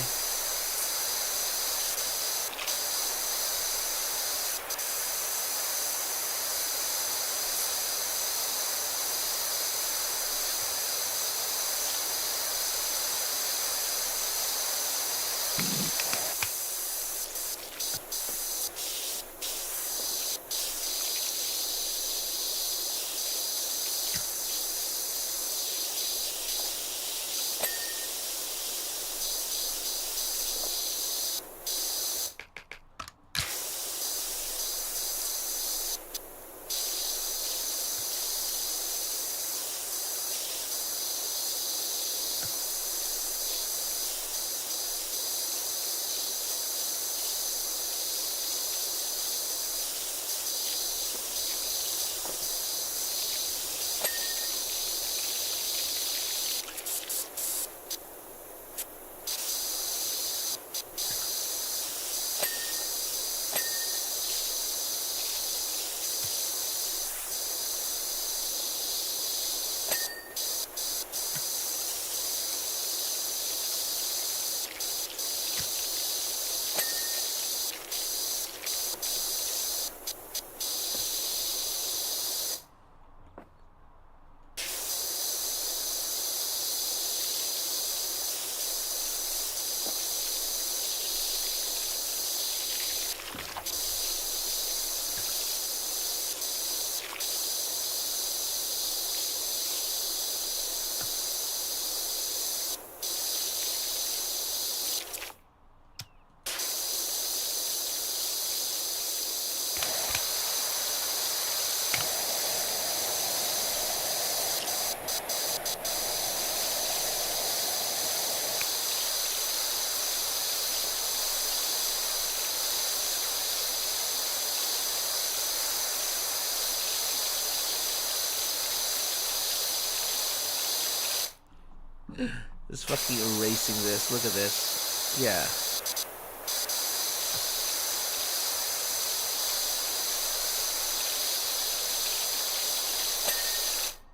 Just fucking erasing this. Look at this. Yeah.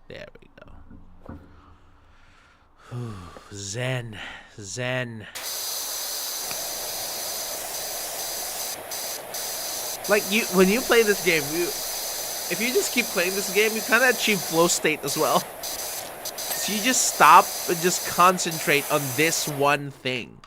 There we go. Zen. Zen. Like, when you play this game, if you just keep playing this game, you kind of achieve flow state as well. So you just stop and just concentrate on this one thing.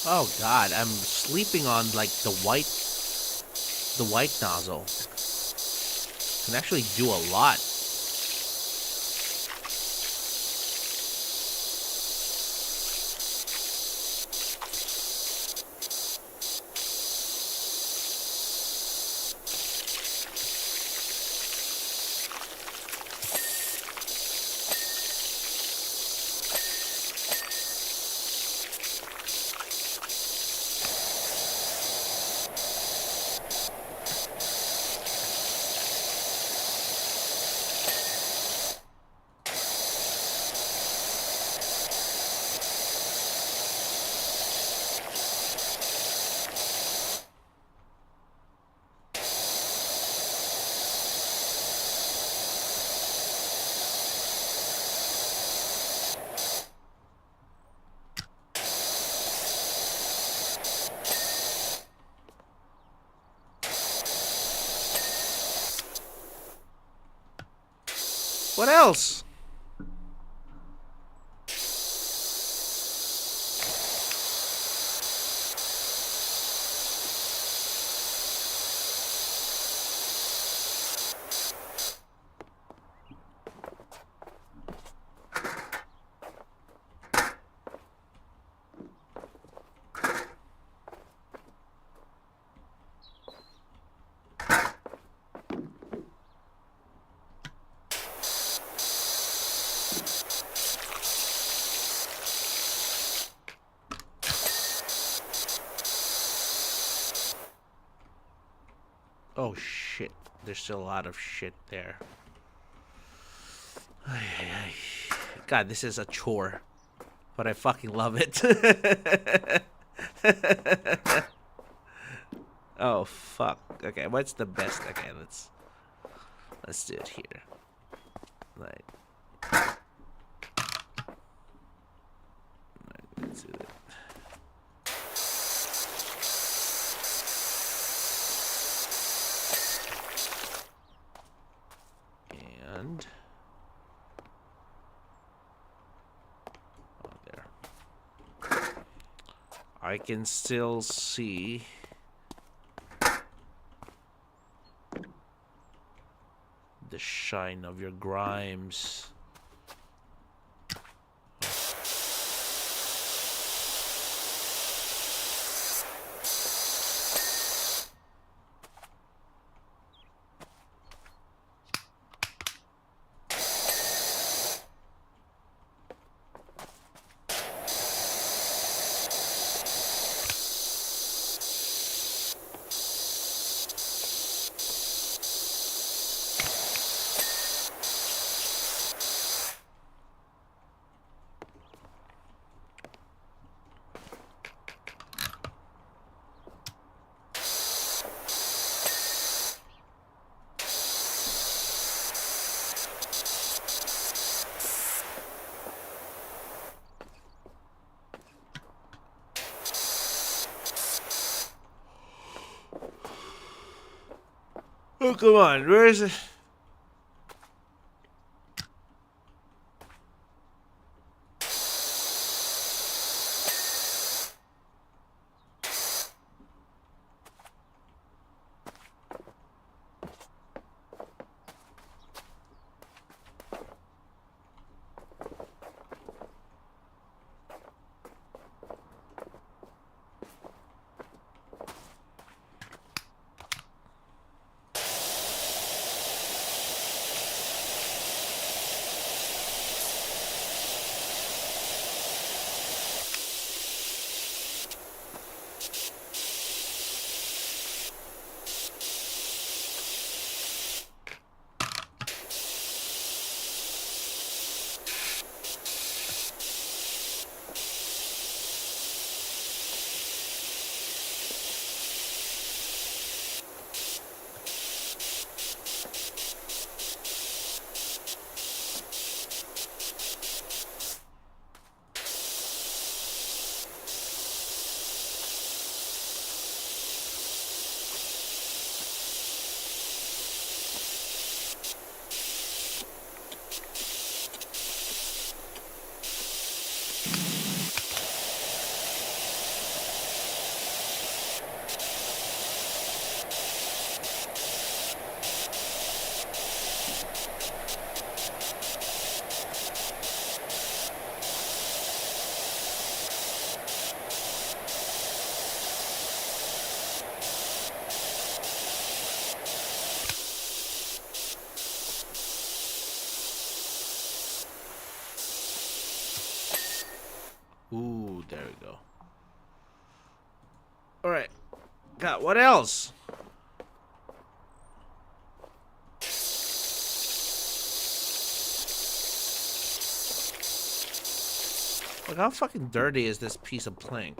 Oh god, I'm sleeping on like the white nozzle. Can actually do a lot. What else? Oh shit, there's still a lot of shit there. God, this is a chore, but I fucking love it. Oh fuck. Okay, what's the best? Okay, let's do it here. Like, let's do it. And oh, there. I can still see the shine of your grimes. Oh, come on, where is it? Ooh, there we go. Alright. God, what else? Look, how fucking dirty is this piece of plank?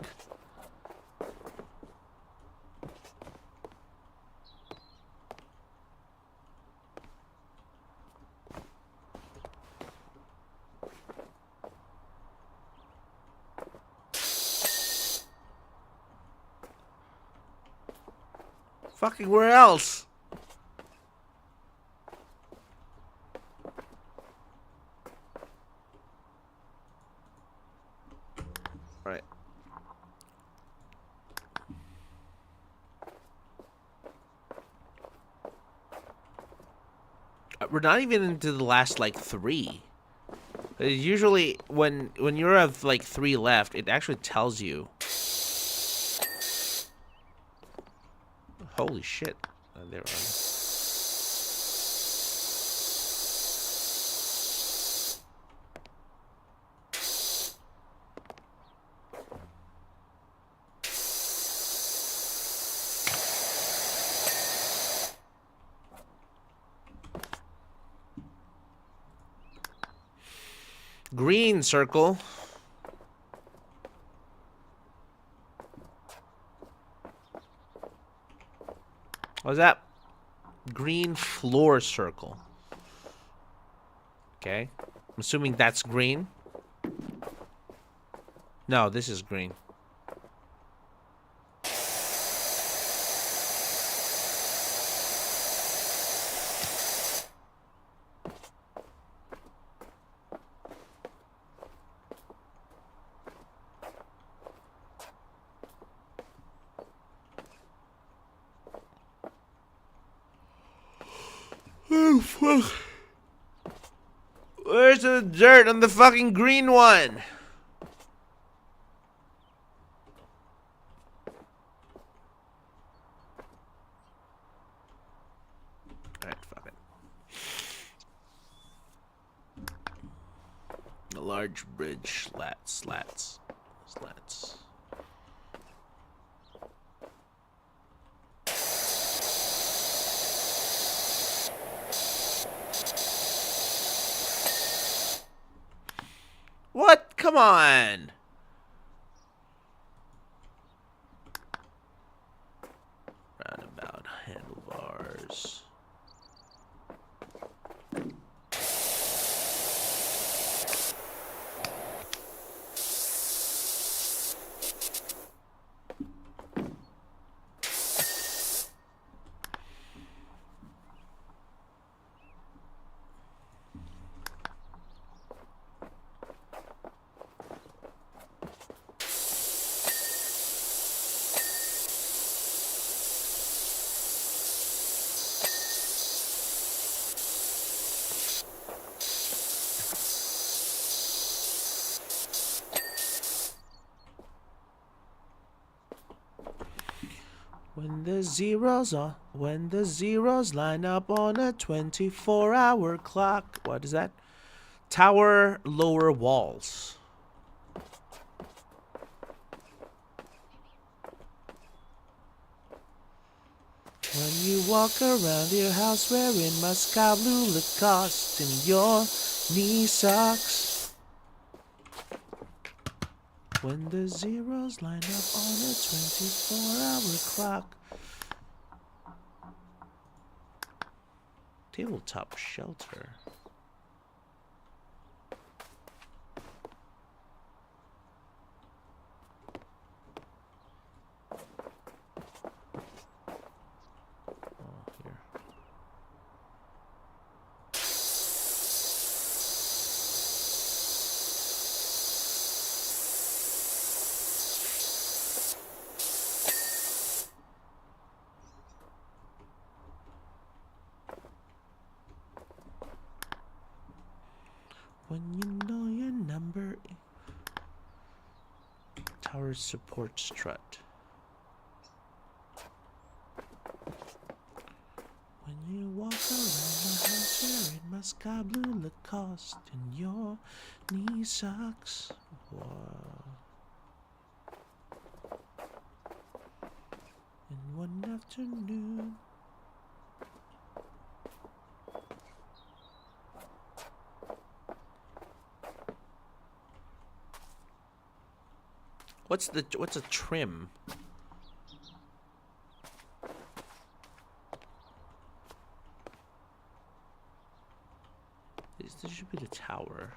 Fucking where else? We're not even into the last, like, 3. Usually, when you have, like, 3 left, it actually tells you. Holy shit. There we are. Green circle. What's that? Green floor circle. Okay. I'm assuming that's green. No, this is green. Oh, fuck. Where's the dirt on the fucking green one? Alright, fuck it. A large bridge, slats. What? Come on. Roundabout handlebars. When the zeros line up on a 24-hour clock. What is that? Tower lower walls. When you walk around your house wearing my sky blue Lacoste and your knee socks. When the zeros line up on a 24-hour clock. Tabletop shelter. When you know your number. Tower support strut. When you walk around the house wearing my sky blue Lacoste and your knee socks. Wow. In one afternoon. What's a trim? This should be the tower.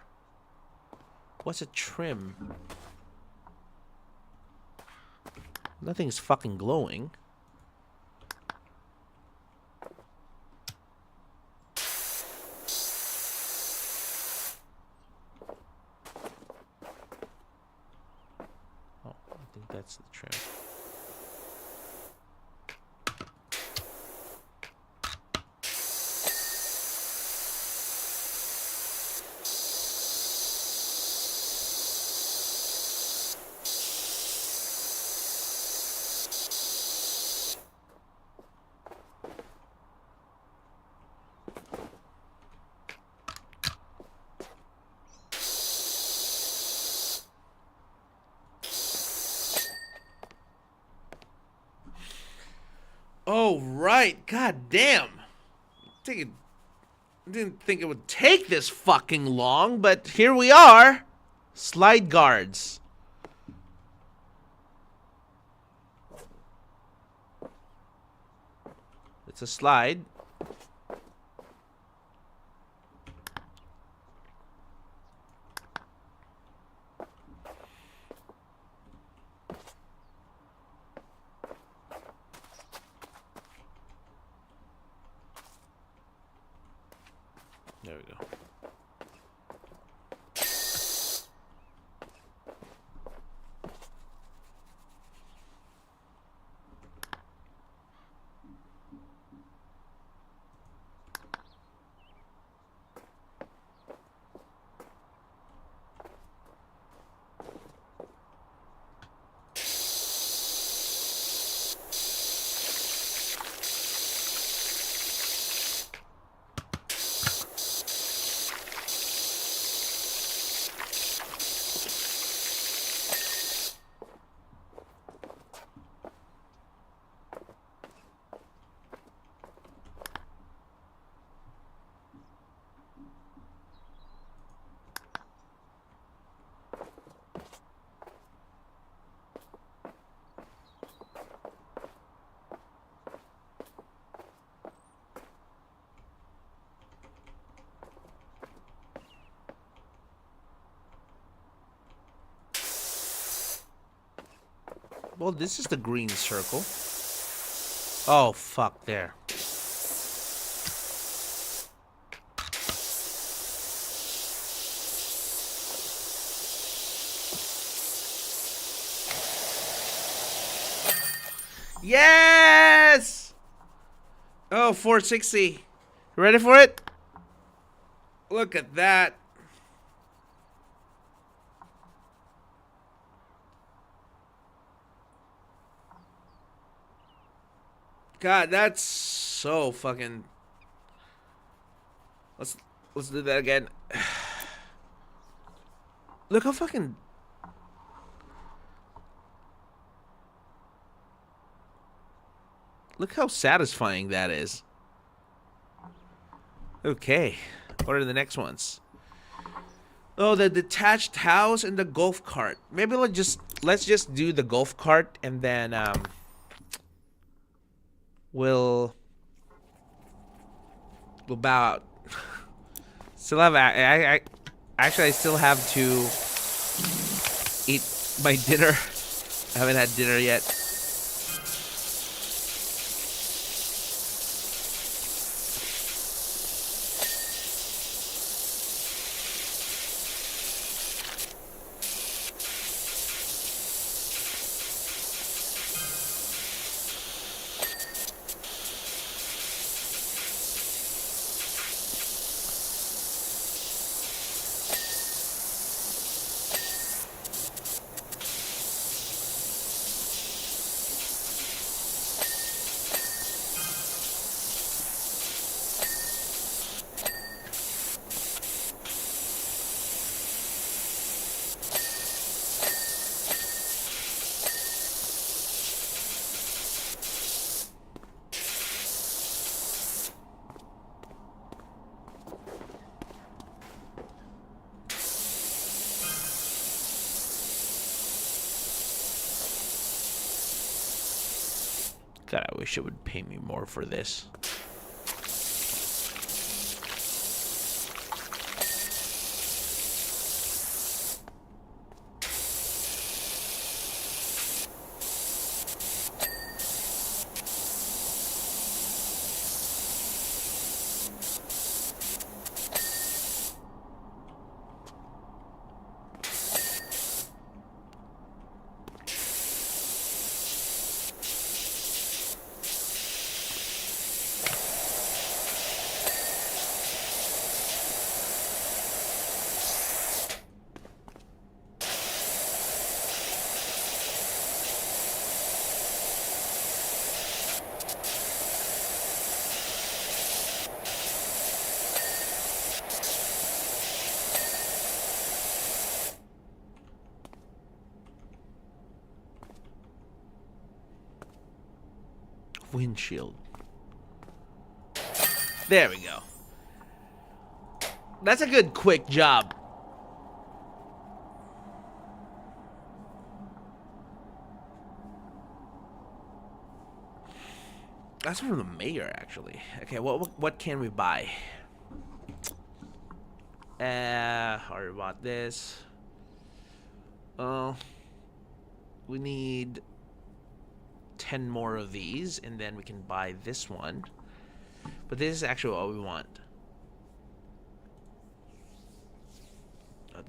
What's a trim? Nothing's fucking glowing. That's the trim. Oh, right. God damn. Didn't think it would take this fucking long, but here we are. Slide guards. It's a slide. There we go. Well, this is the green circle. Oh, fuck, there. Yes! Oh, 460. You ready for it? Look at that. God, that's so fucking... Let's do that again. Look how fucking... Look how satisfying that is. Okay, what are the next ones? Oh, the detached house and the golf cart. Maybe let's just do the golf cart, and then we'll bow out. Still have I actually I still have to eat my dinner. I haven't had dinner yet. God, I wish it would pay me more for this. windshield. There we go. That's a good quick job. That's from the mayor, actually. Okay, what can we buy? Already bought this. We need 10 more of these, and then we can buy this one. But this is actually what we want.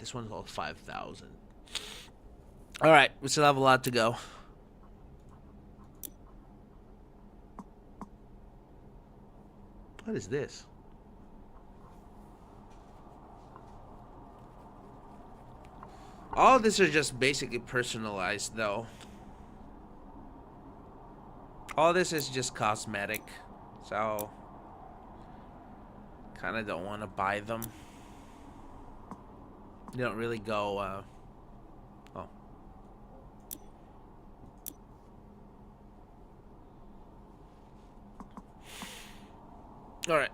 This one's all 5,000. All right, we still have a lot to go. What is this? All of this are just basically personalized, though. All this is just cosmetic, so kind of don't want to buy them. You don't really go, oh. Alright.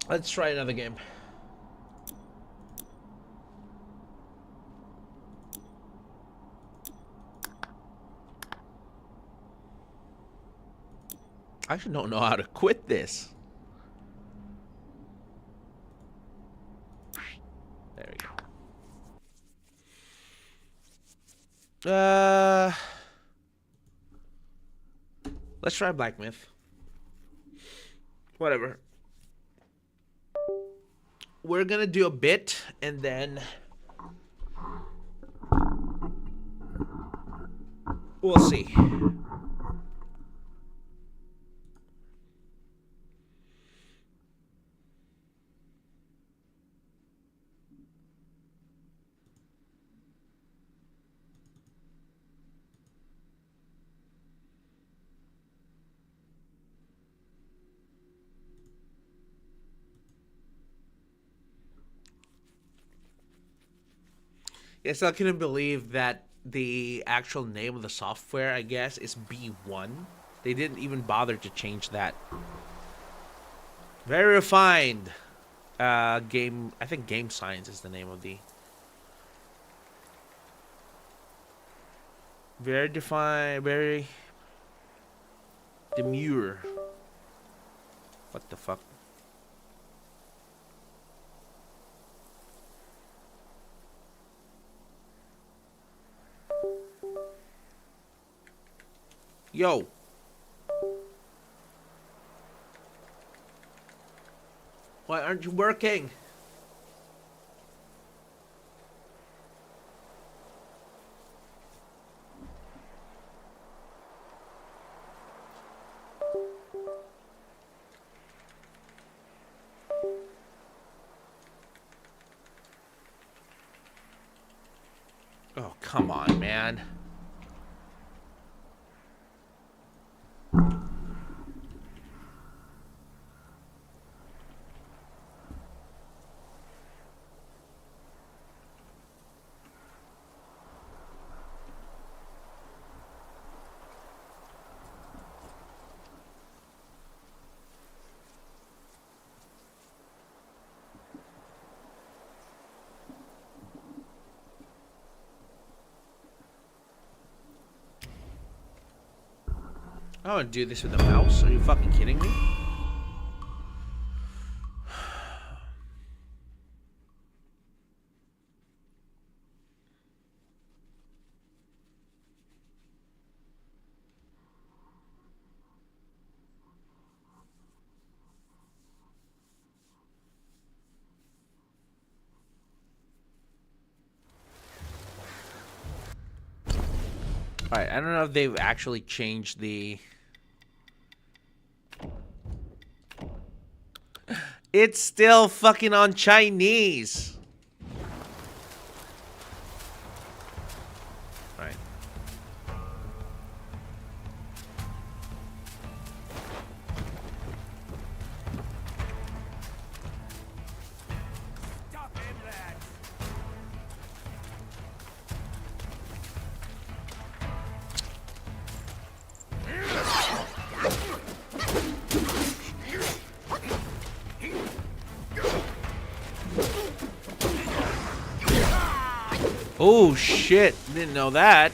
Let's try another game. I actually don't know how to quit this. There we go. Let's try Black Myth. Whatever. We're gonna do a bit and then we'll see. Yes, I couldn't believe that the actual name of the software, I guess, is B1. They didn't even bother to change that. Very refined. Game, I think Game Science is the name of the... Very defined, very... demure. What the fuck? Yo. Why aren't you working? Oh, come on, man. I want to do this with a mouse. Are you fucking kidding me? Alright, I don't know if they've actually changed the... It's still fucking on Chinese. Alright. Stop him, lads. Oh shit, didn't know that.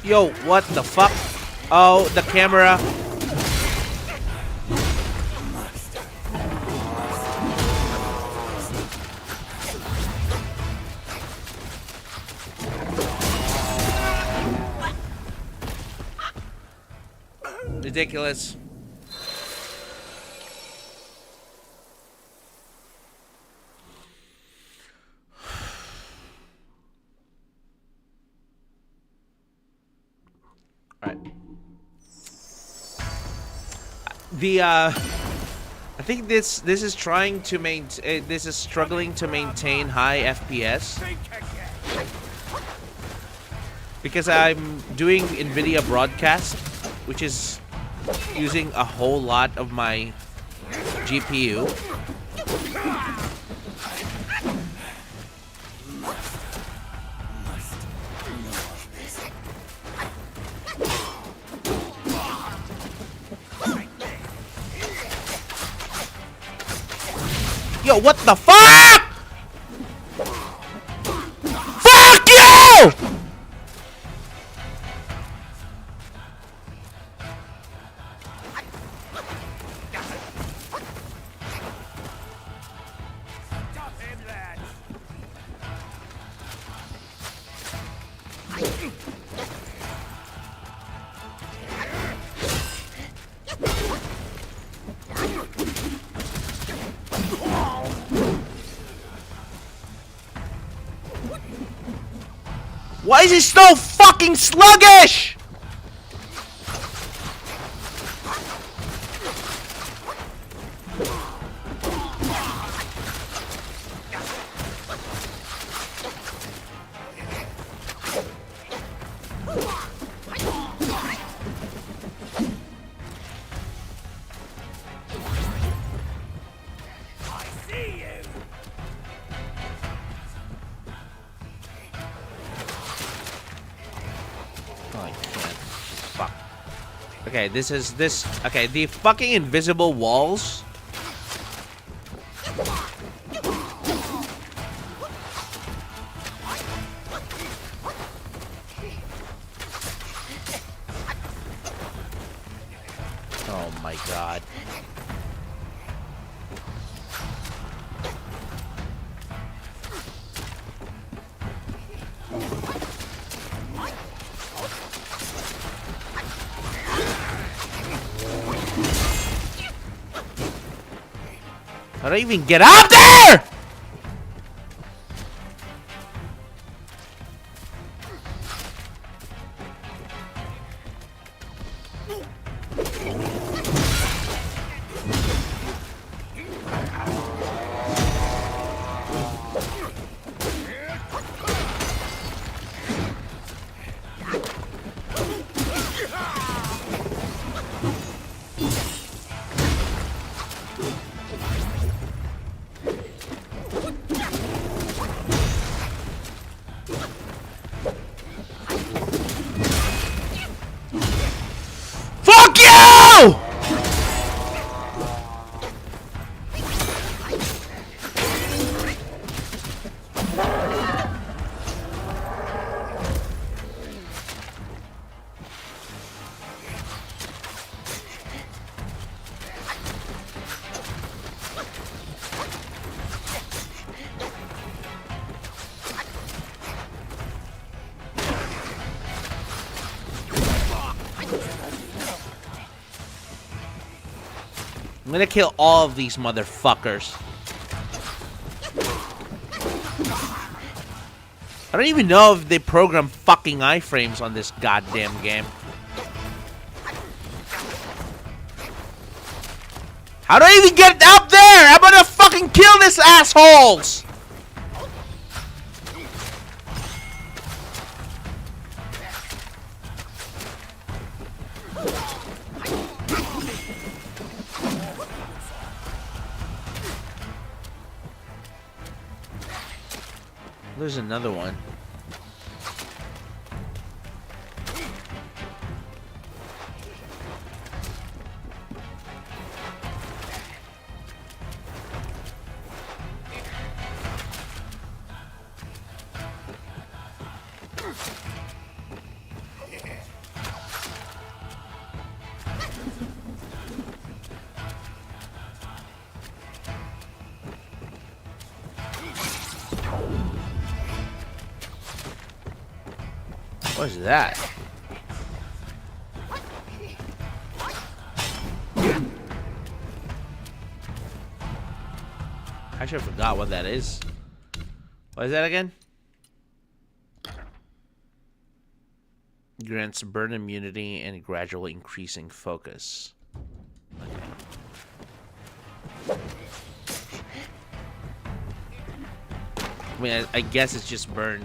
Yo, what the fuck? Oh, the camera. Ridiculous. Alright. I think this is trying to maintain. This is struggling to maintain high FPS because I'm doing NVIDIA broadcast, which is using a whole lot of my GPU. Yo, what the fuck? Fuck you! Why is he so fucking sluggish? Okay, okay, the fucking invisible walls. Oh my god. How do I even get out there? gonna kill all of these motherfuckers. I don't even know if they program fucking iframes on this goddamn game. How do I even get up there? I'm gonna fucking kill this assholes! There's another one. What is that? Actually, I forgot what that is. What is that again? Grants burn immunity and gradually increasing focus. Okay. I mean, I guess it's just burn.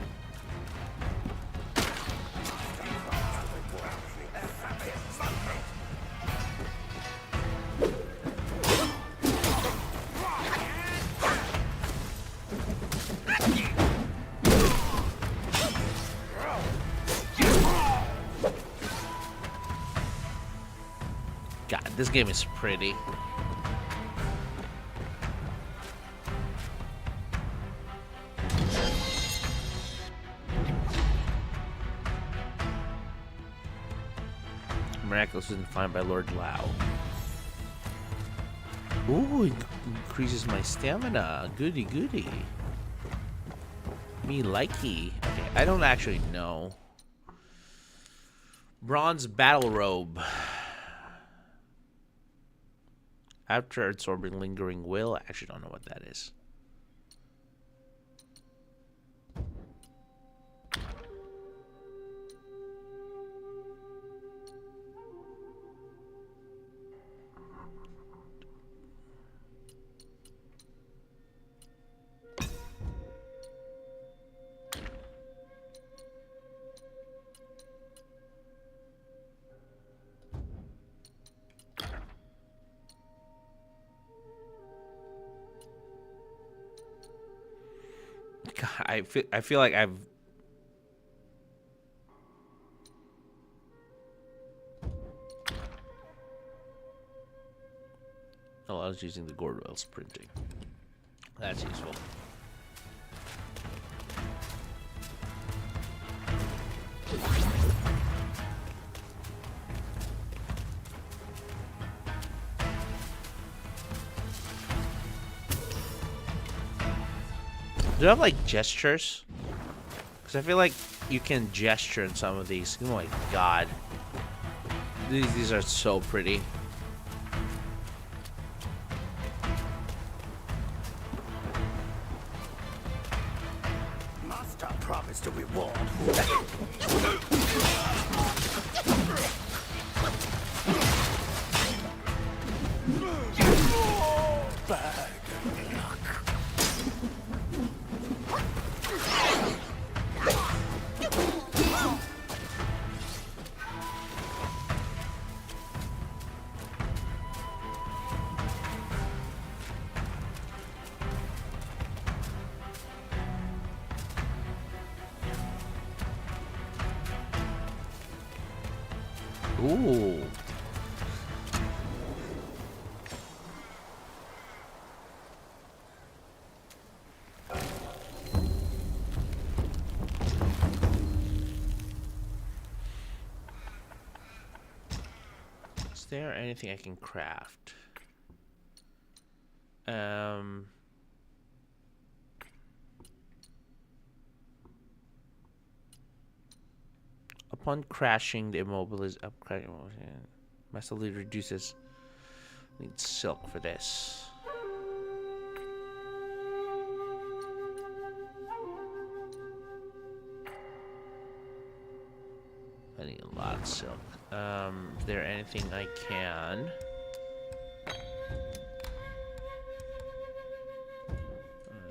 God, this game is pretty. Miraculously defined by Lord Lao. Ooh, it increases my stamina. Goody goody. Me likey. Okay, I don't actually know. Bronze battle robe. After absorbing lingering will, I actually don't know what that is. God, I feel like I've I was using the Gordwell sprinting. That's useful. Do you have like gestures? Because I feel like you can gesture in some of these. Oh my god. These are so pretty. Master promised a reward. Bad luck. Ooh. Is there anything I can craft? Upon crashing, the immobilization massively reduces Need silk for this. I need a lot of silk. Is there anything I can? I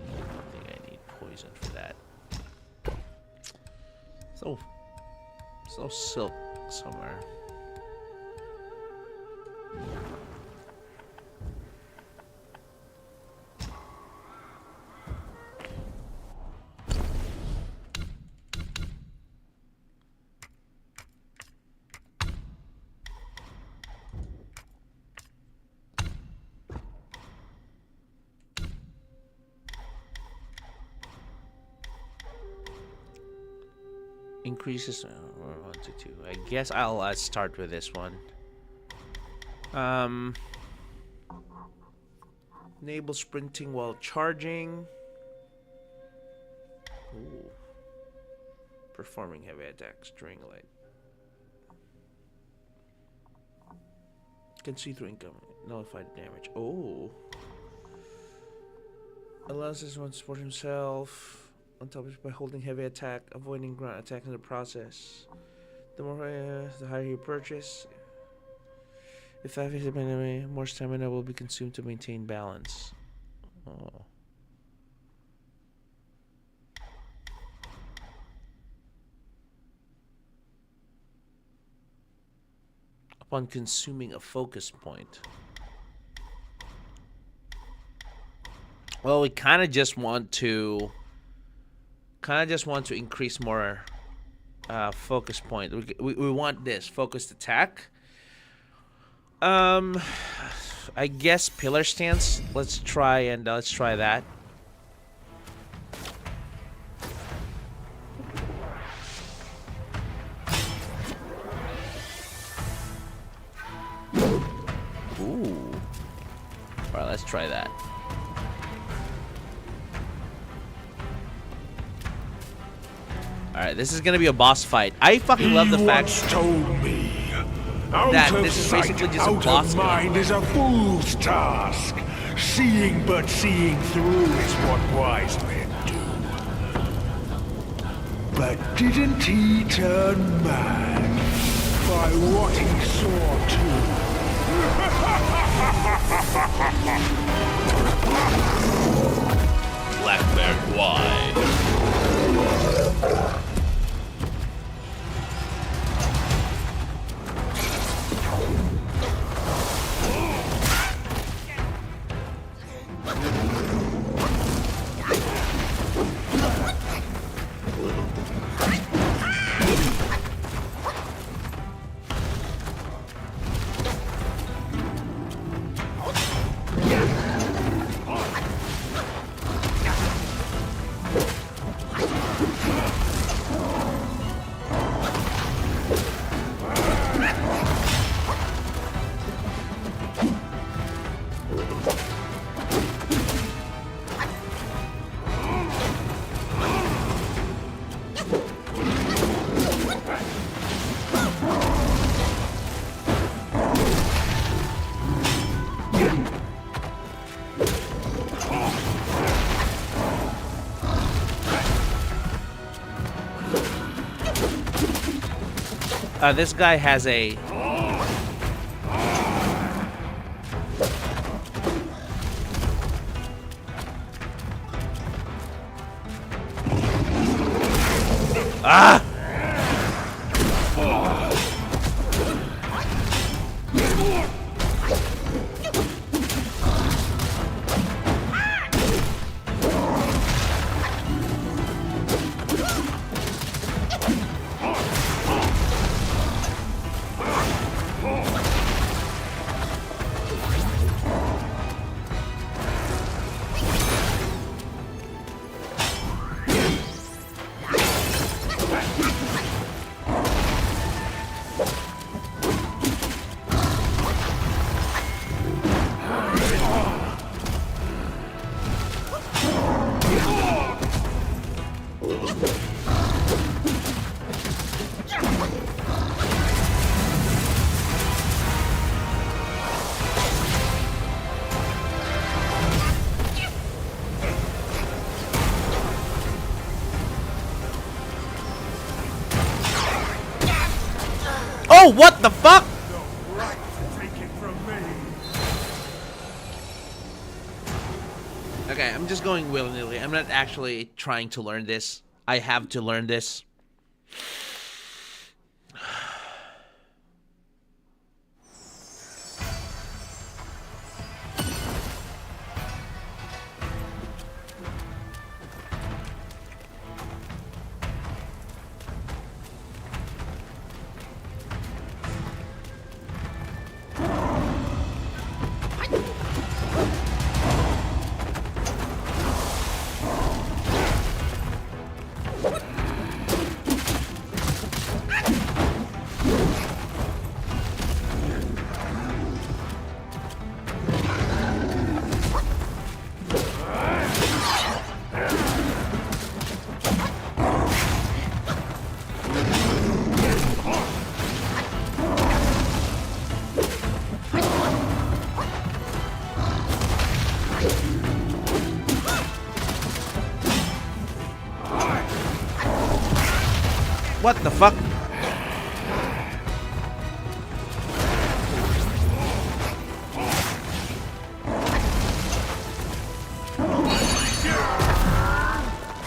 don't think I need poison for that. So silk somewhere. Increases 1 to 2. I guess I'll start with this one. Enable sprinting while charging. Ooh. Performing heavy attacks during light. Can see through income. Nullified damage. Oh. Allows this one to support himself. On top of it by holding heavy attack, avoiding ground attack in the process. The more the higher you purchase. If that is enemy, more stamina will be consumed to maintain balance. Oh. Upon consuming a focus point. Well, we kind of just want to increase more focus point. We want this focused attack. I guess pillar stance. Let's try that. Ooh. All right, let's try that. Alright, this is gonna be a boss fight. I fucking love the fact that this is basically just a boss mind is a fool's task. Seeing but seeing through is what wise men do. But didn't he turn mad by what he saw too? Black Bear wide. This guy has a... Ah! Oh, what the fuck? No right to take it from me. Okay, I'm just going willy-nilly. I'm not actually trying to learn this. I have to learn this. What the fuck?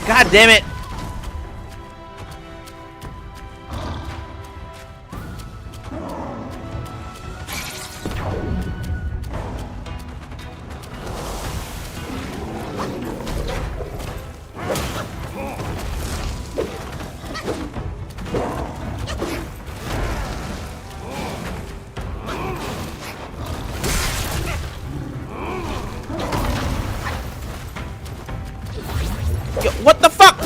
God damn it! Yo, what the fuck?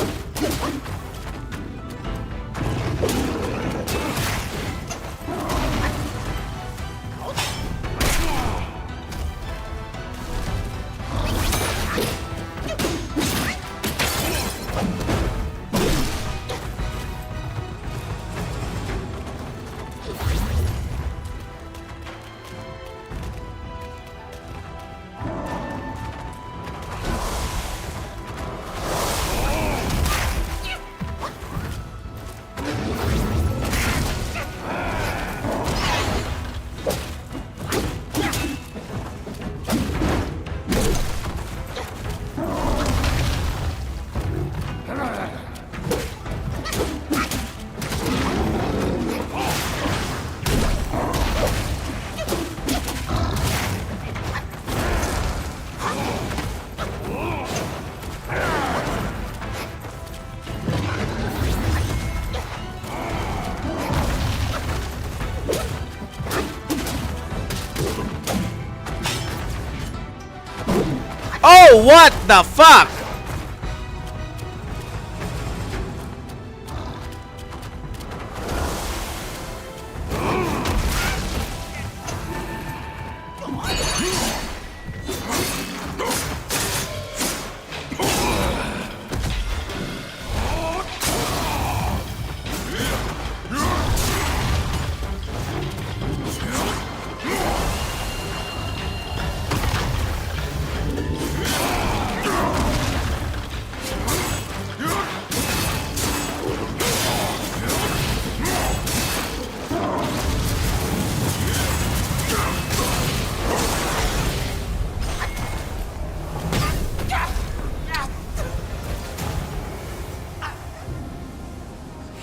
Oh, what the fuck?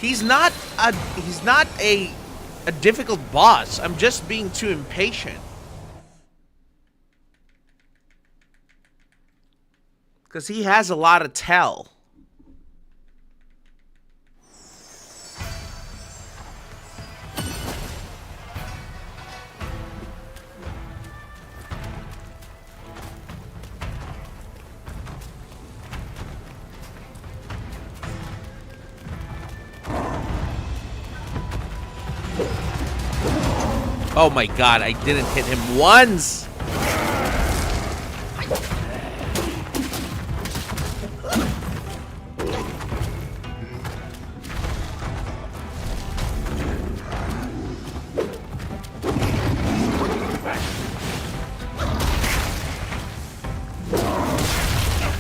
He's not a difficult boss. I'm just being too impatient. Because he has a lot to tell. Oh my god, I didn't hit him once!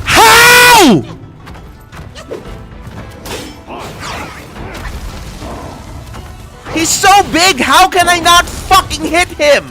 How?! He's so big. How can I not fucking hit him?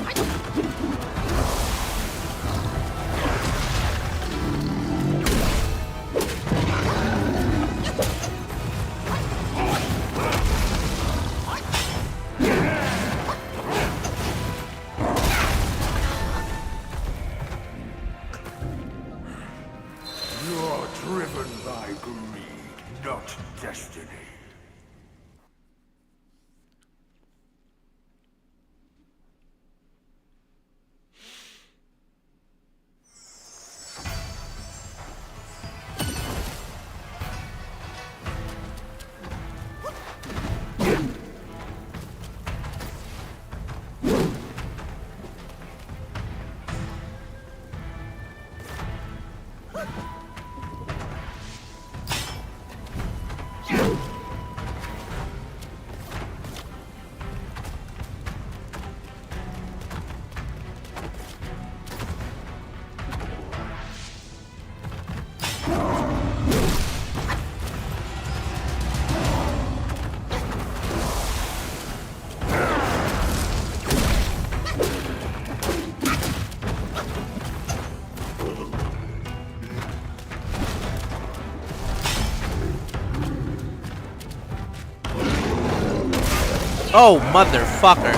You're driven by greed, not destiny. Oh, motherfucker.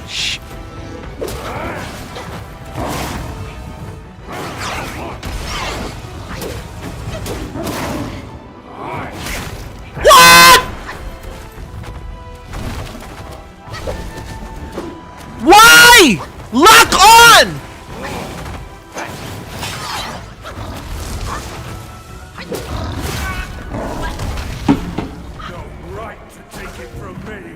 Shh. What? Why? Lock on! No right to take it from me.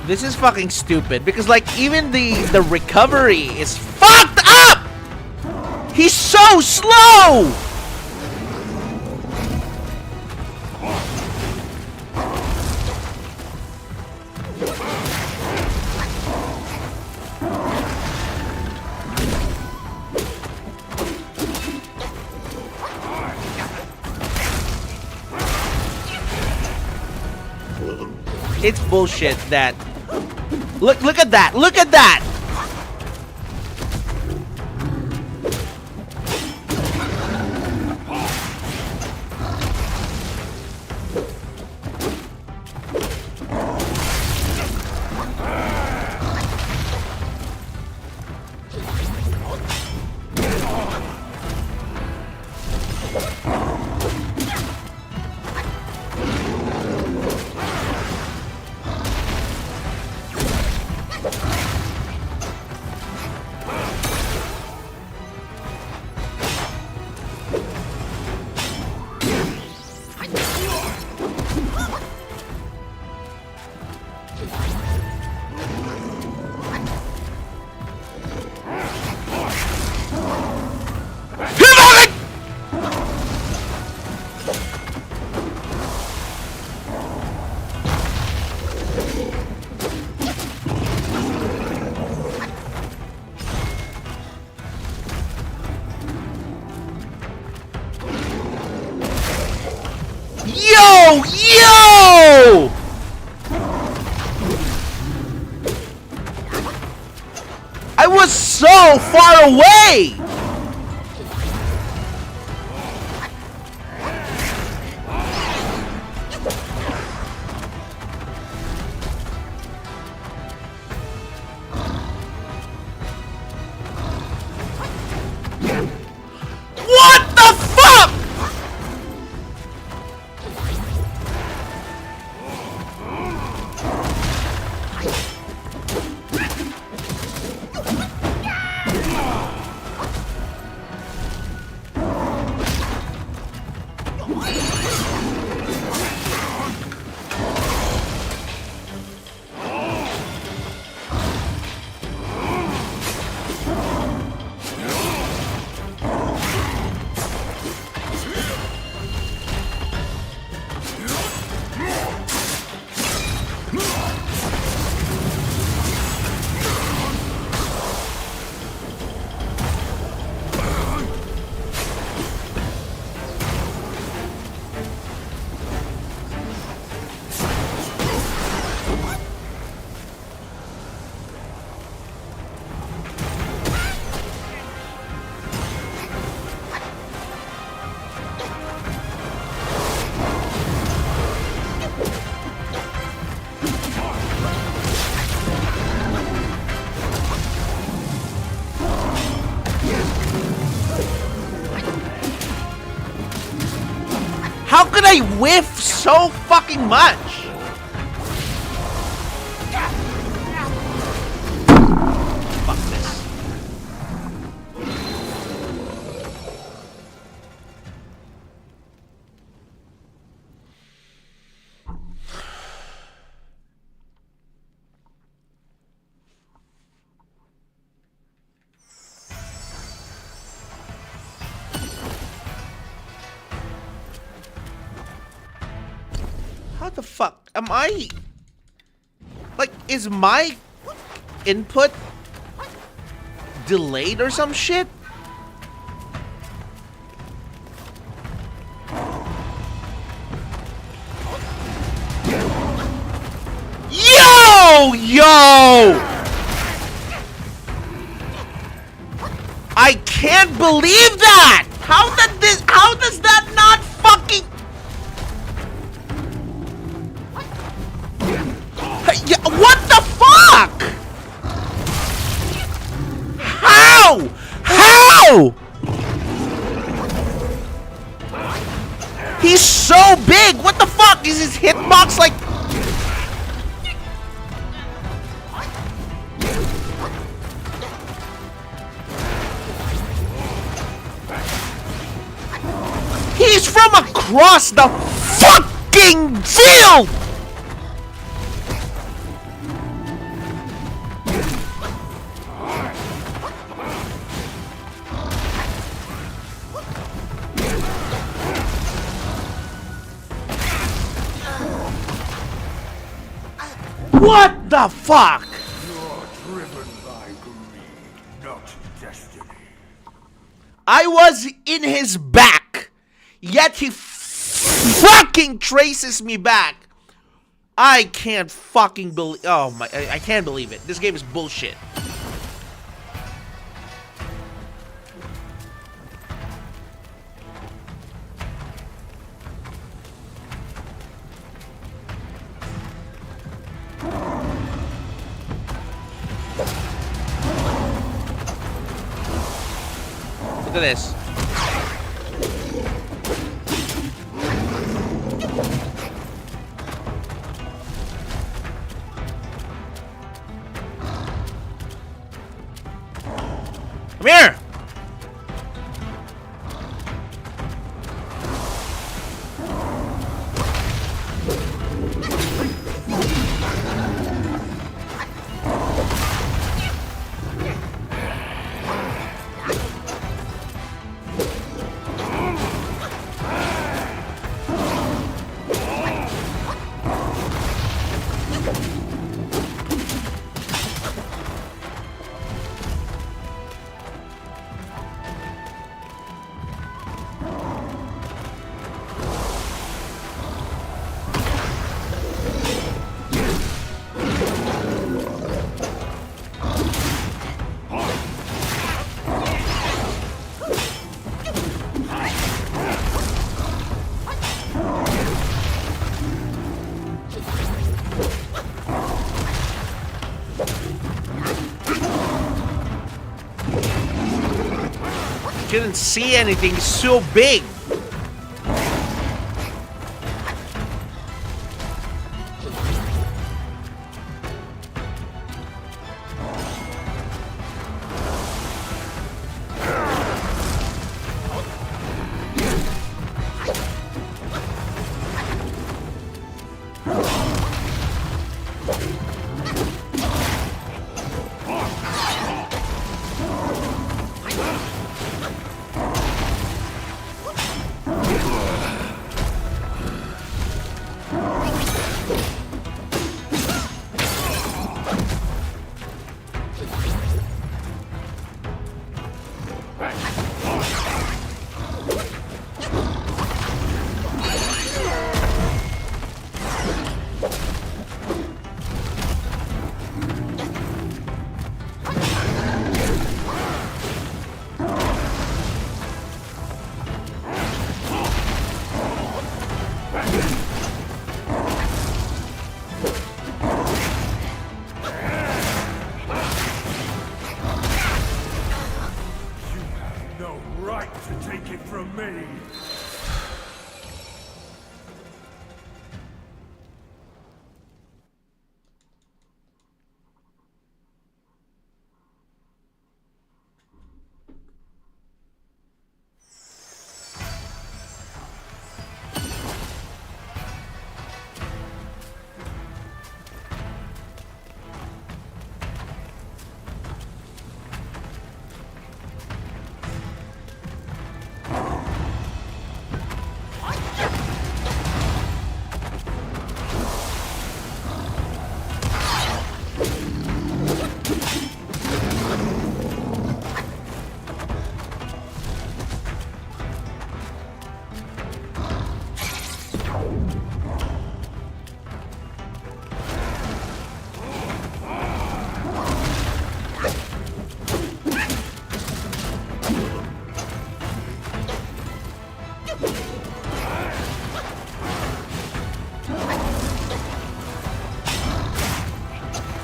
This is fucking stupid because like even the recovery is fucked up. He's so slow. It's bullshit that look at that. Look at that. Yo! so far away! What the fuck?! How could I whiff so fucking much? Fuck this. How the fuck am I? Like, is my input delayed or some shit? Yo! I can't believe that! How does that not fucking... Yeah, what the fuck? How? How? He's so big. What the fuck? Is his hitbox like... He's from across the fucking field! What the fuck? You're driven by greed, not destiny. I was in his back, yet he fucking traces me back. I can't fucking believe. Oh my! I can't believe it. This game is bullshit. Look at this. Come here! shouldn't see anything. It's so big.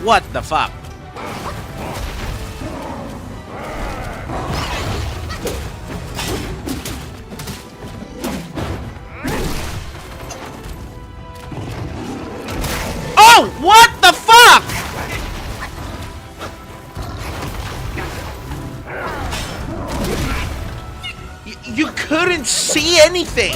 What the fuck? Oh, what the fuck? You couldn't see anything.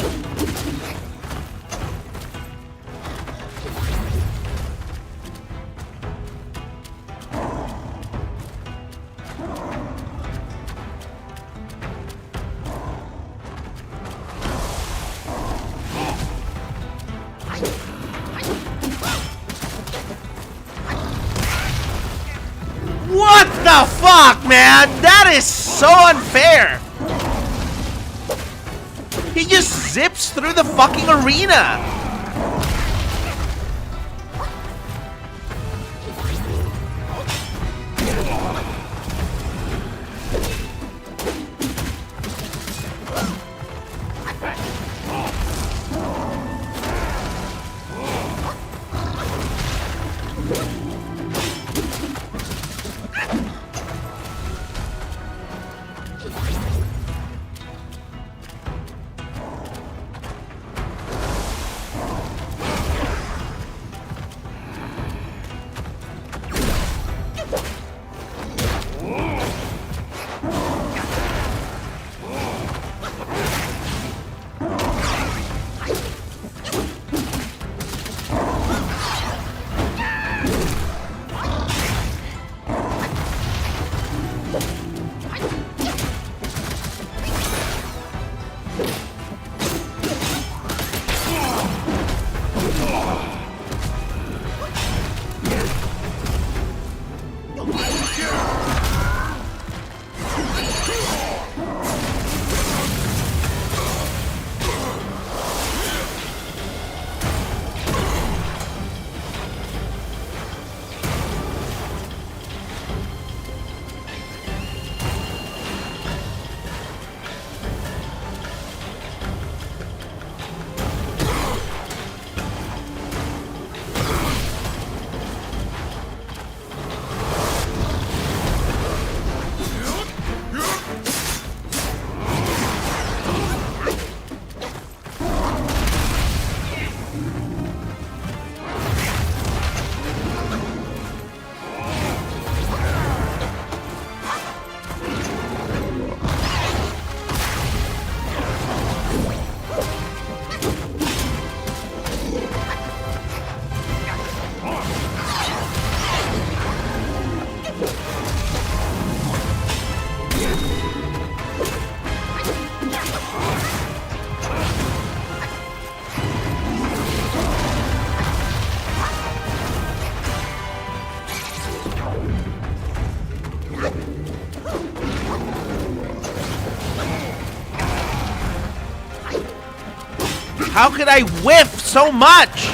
What the fuck, man? That is so unfair. He just zips through the fucking arena. How could I whiff so much?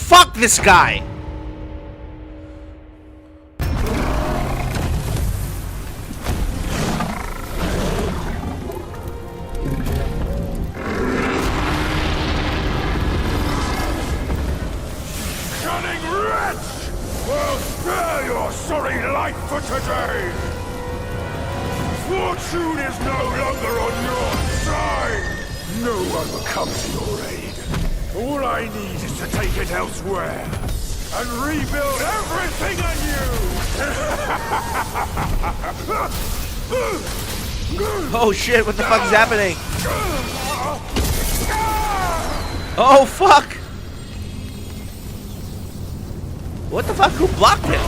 Fuck this guy! Cunning wretch! Well, spare your sorry life for today! Fortune is no longer on your side! No one will come to your aid. All I need is to take it elsewhere and rebuild everything anew! Oh shit, what the fuck is happening? Oh fuck! What the fuck? Who blocked him?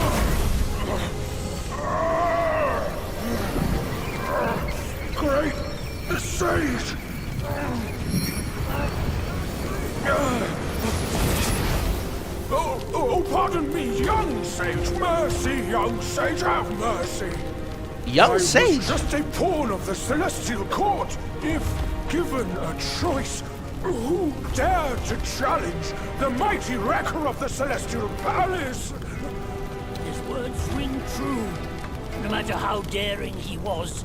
Great! The sage! Oh, pardon me, young sage. Mercy, young sage, have mercy. Young sage? I was just a pawn of the celestial court. If given a choice, who dared to challenge the mighty wrecker of the celestial palace? His words ring true. No matter how daring he was,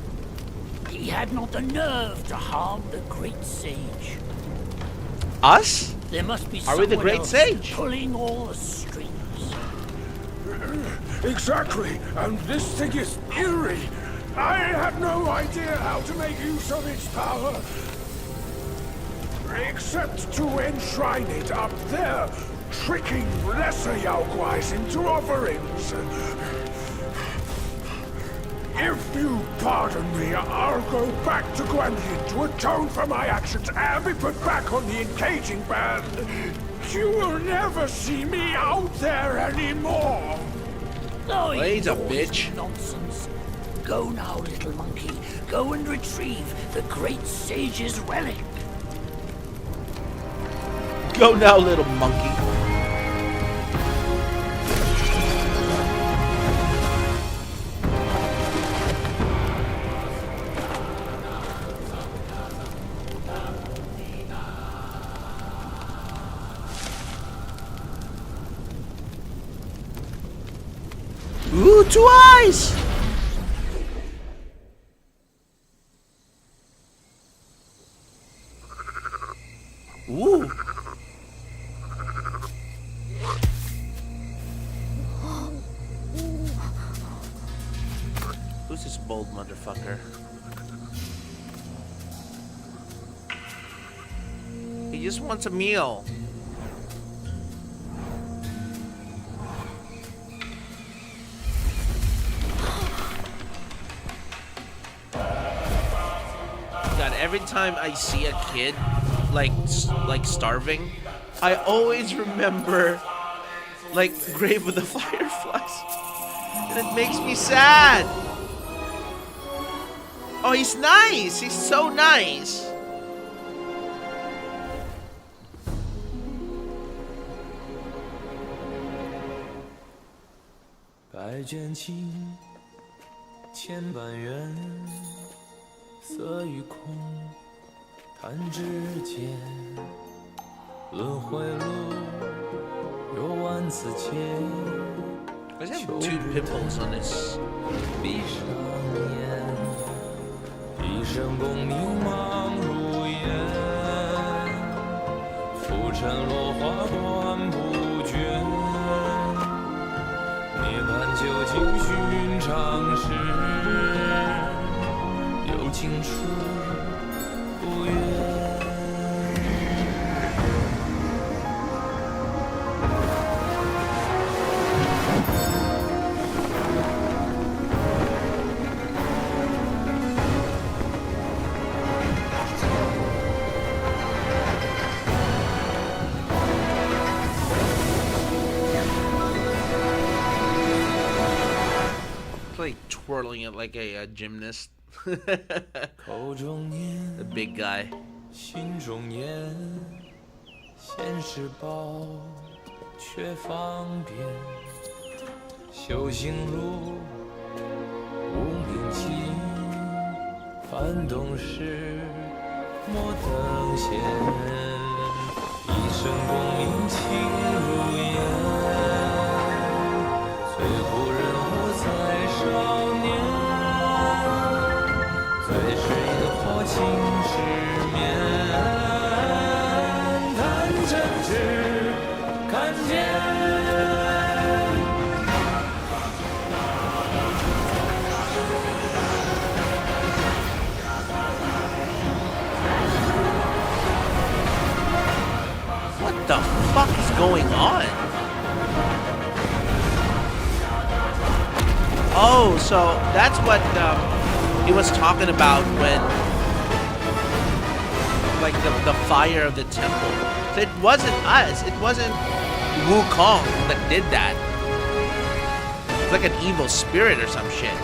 he had not the nerve to harm the great sage. Us? There must be Are we the someone great else sage? pulling all the strings. Exactly, and this thing is eerie. I had no idea how to make use of its power. Except to enshrine it up there, tricking lesser Yaoguais into offerings. If you pardon me, I'll go back to Guanyin to atone for my actions and be put back on the engaging band. You will never see me out there anymore. Oh, Well, he's a ignore bitch. his nonsense. Go now, little monkey. Go and retrieve the great sage's relic. Go now, little monkey. Ooh, 2 eyes! Ooh. Who's this bold motherfucker? He just wants a meal. God, every time I see a kid like starving, I always remember like Grave of the Fireflies. And it makes me sad. Oh, he's nice. He's so nice. Why does he have 2 pimples on his? 闭上眼，一生功名忙如烟，浮沉落花断不绝。涅槃究竟寻常事，有情处不远。like twirling it like a gymnast. 口中念， The big guy. 心中言，现世报，却方便。修行路，无名情，幡动时，莫等闲。一生功名情如烟，最后人物在少年。最是一火情失眠，谈真挚，看见。 What the fuck is going on? Oh, so that's what he was talking about when, like, the fire of the temple. So it wasn't us. It wasn't Wukong that did that. It's like an evil spirit or some shit.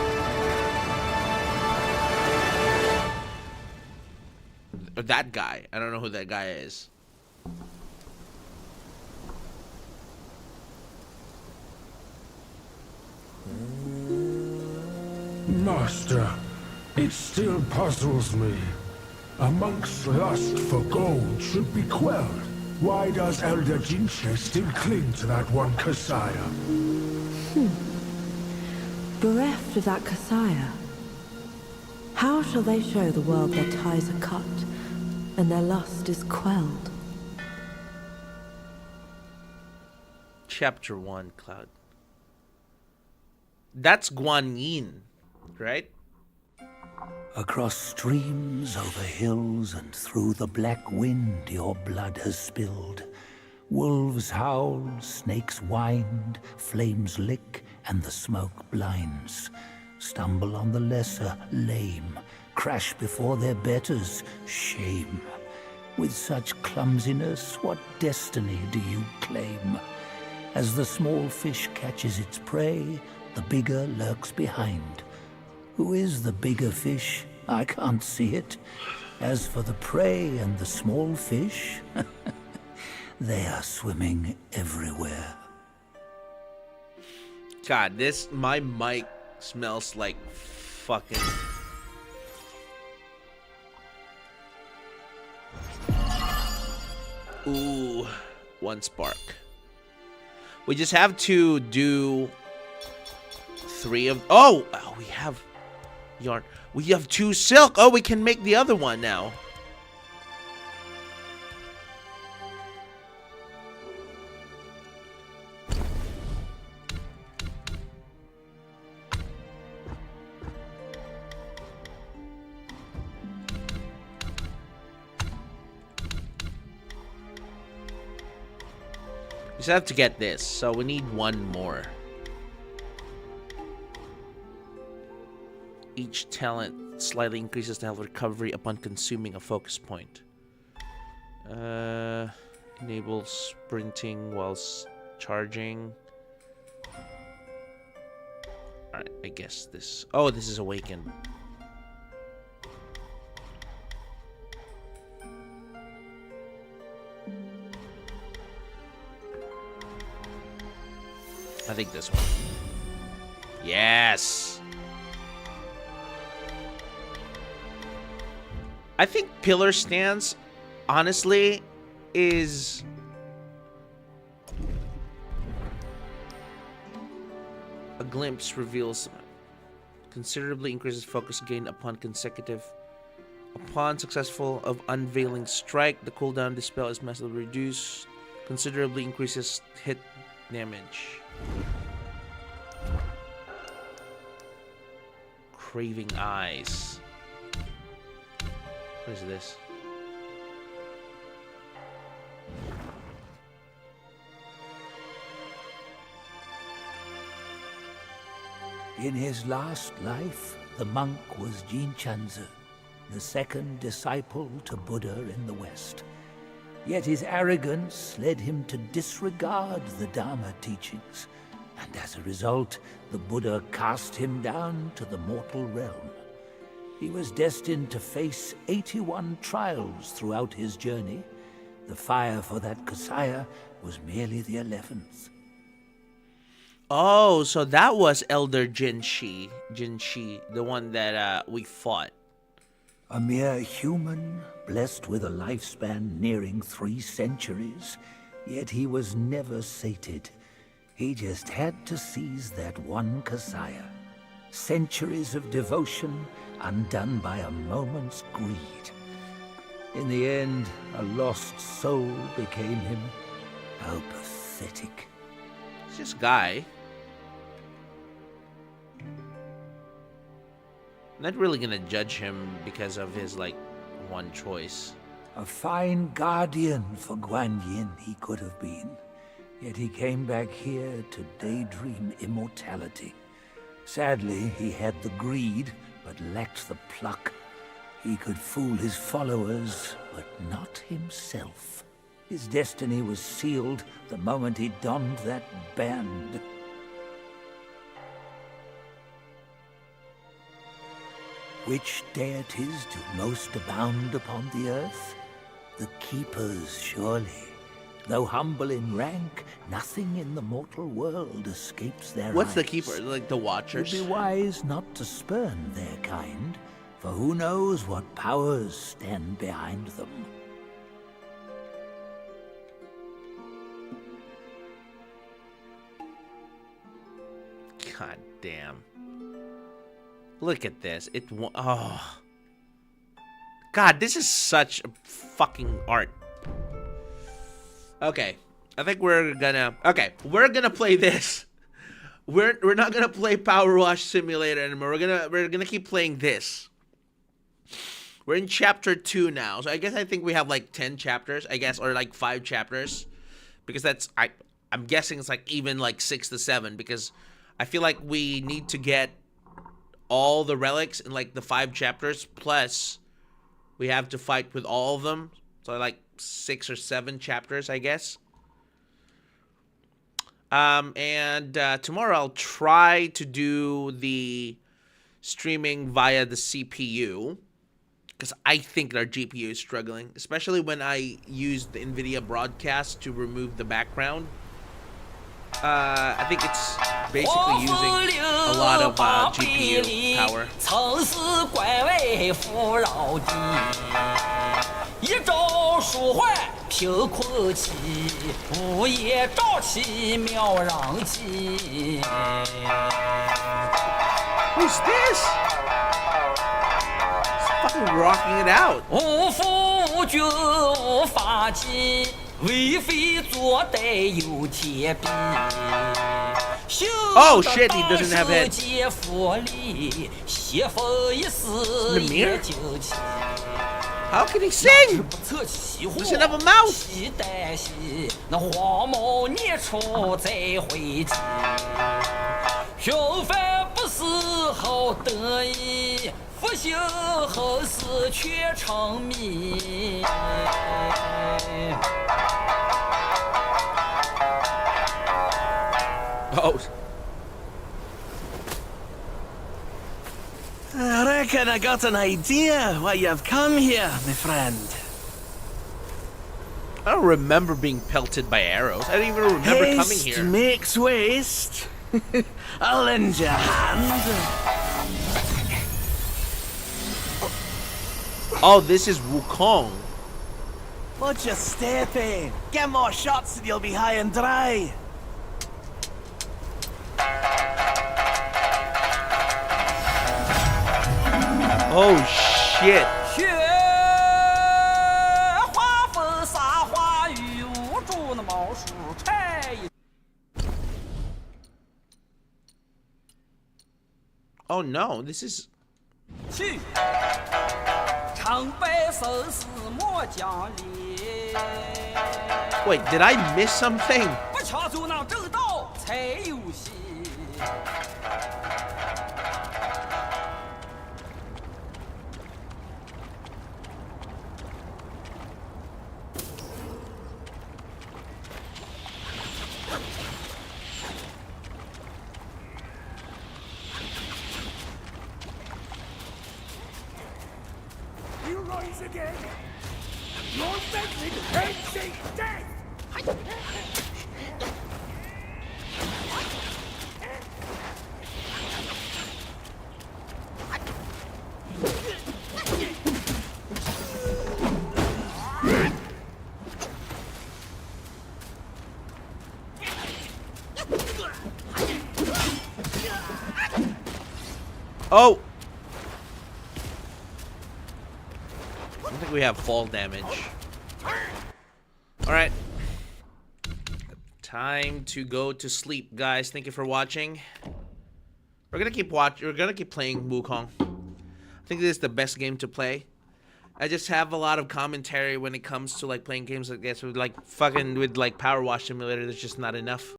Or that guy. I don't know who that guy is. Master, it still puzzles me. A monk's lust for gold should be quelled. Why does Elder Jinche still cling to that one Kasaya? Bereft of that Kasaya, how shall they show the world their ties are cut and their lust is quelled? Chapter 1, Cloud. That's Guan Yin, right? Across streams, over hills, and through the black wind your blood has spilled. Wolves howl, snakes wind, flames lick, and the smoke blinds. Stumble on the lesser, lame, crash before their betters, shame. With such clumsiness, what destiny do you claim? As the small fish catches its prey, the bigger lurks behind. Who is the bigger fish? I can't see it. As for the prey and the small fish, they are swimming everywhere. God, my mic smells like fucking... Ooh, one spark. We just have to do 3 of... Oh, we have yarn. We have 2 silk. Oh, we can make the other one now. We just have to get this, so we need 1 more. Each talent slightly increases the health recovery upon consuming a focus point. Enables sprinting whilst charging. Alright, I guess this... Oh, this is awakened. I think this one. Yes! I think pillar stance, honestly, is... A glimpse reveals considerably increases focus gain upon successful of unveiling strike. The cooldown dispel is massively reduced. Considerably increases hit damage. Craving eyes. What is this? In his last life, the monk was Jinchen, the second disciple to Buddha in the West. Yet his arrogance led him to disregard the Dharma teachings and as a result, the Buddha cast him down to the mortal realm. He was destined to face 81 trials throughout his journey. The fire for that Kasaya was merely the 11th. Oh, so that was Elder Jinshi, the one that we fought. A mere human, blessed with a lifespan nearing 3 centuries, yet he was never sated. He just had to seize that one Kasaya. Centuries of devotion undone by a moment's greed. In the end, a lost soul became him. How pathetic. It's this guy. I'm not really gonna judge him because of his, like, one choice. A fine guardian for Guan Yin he could have been. Yet he came back here to daydream immortality. Sadly, he had the greed, but lacked the pluck. He could fool his followers, but not himself. His destiny was sealed the moment he donned that band. Which deities do most abound upon the earth? The Keepers, surely. Though humble in rank, nothing in the mortal world escapes their What's the eyes. Keeper? Like the Watchers? It would be wise not to spurn their kind, for who knows what powers stand behind them. God damn. Look at this. Oh. God, this is such a fucking art. Okay. I think we're gonna play this. We're not gonna play PowerWash Simulator anymore. We're gonna keep playing this. We're in chapter 2 now. So I think we have like 10 chapters, I guess, or like 5 chapters. Because I'm guessing it's like even like 6 to 7, because I feel like we need to get all the relics in like the 5 chapters, plus we have to fight with all of them. So like 6 or 7 chapters, I guess. And tomorrow I'll try to do the streaming via the CPU, because I think our GPU is struggling, especially when I use the NVIDIA broadcast to remove the background. I think it's basically using a lot of GPU power. 曾是官为父老的，一朝舒缓贫困期，午夜早起妙人计。 Who's this? He's fucking rocking it out. 无夫君无法纪，为非作歹有天比。Oh shit, he doesn't have head. 劫福利，西风一死也惊奇。 How can he sing? 不测起火， Doesn't have a mouth. 期待兮，那黄毛年初再会集。平凡不是好得意，复兴后事却成谜。 Oh. I reckon I got an idea why you've come here, my friend. I don't remember being pelted by arrows. I don't even remember coming Haste here. makes waste. I'll lend you a hand. Oh, this is Wukong. Watch your step, eh? Get more shots and you'll be high and dry. Oh shit. 雪花风洒花雨，无助那毛树柴。 Oh no, this is 去，长白生死莫讲理。 Wait, did I miss something? 不抢走那正道才有戏。once again. Your method ends in death. Oh! I don't think we have fall damage. Alright. Time to go to sleep, guys. Thank you for watching. We're gonna keep playing Wukong. I think this is the best game to play. I just have a lot of commentary when it comes to like playing games like this with like PowerWash Simulator. There's just not enough.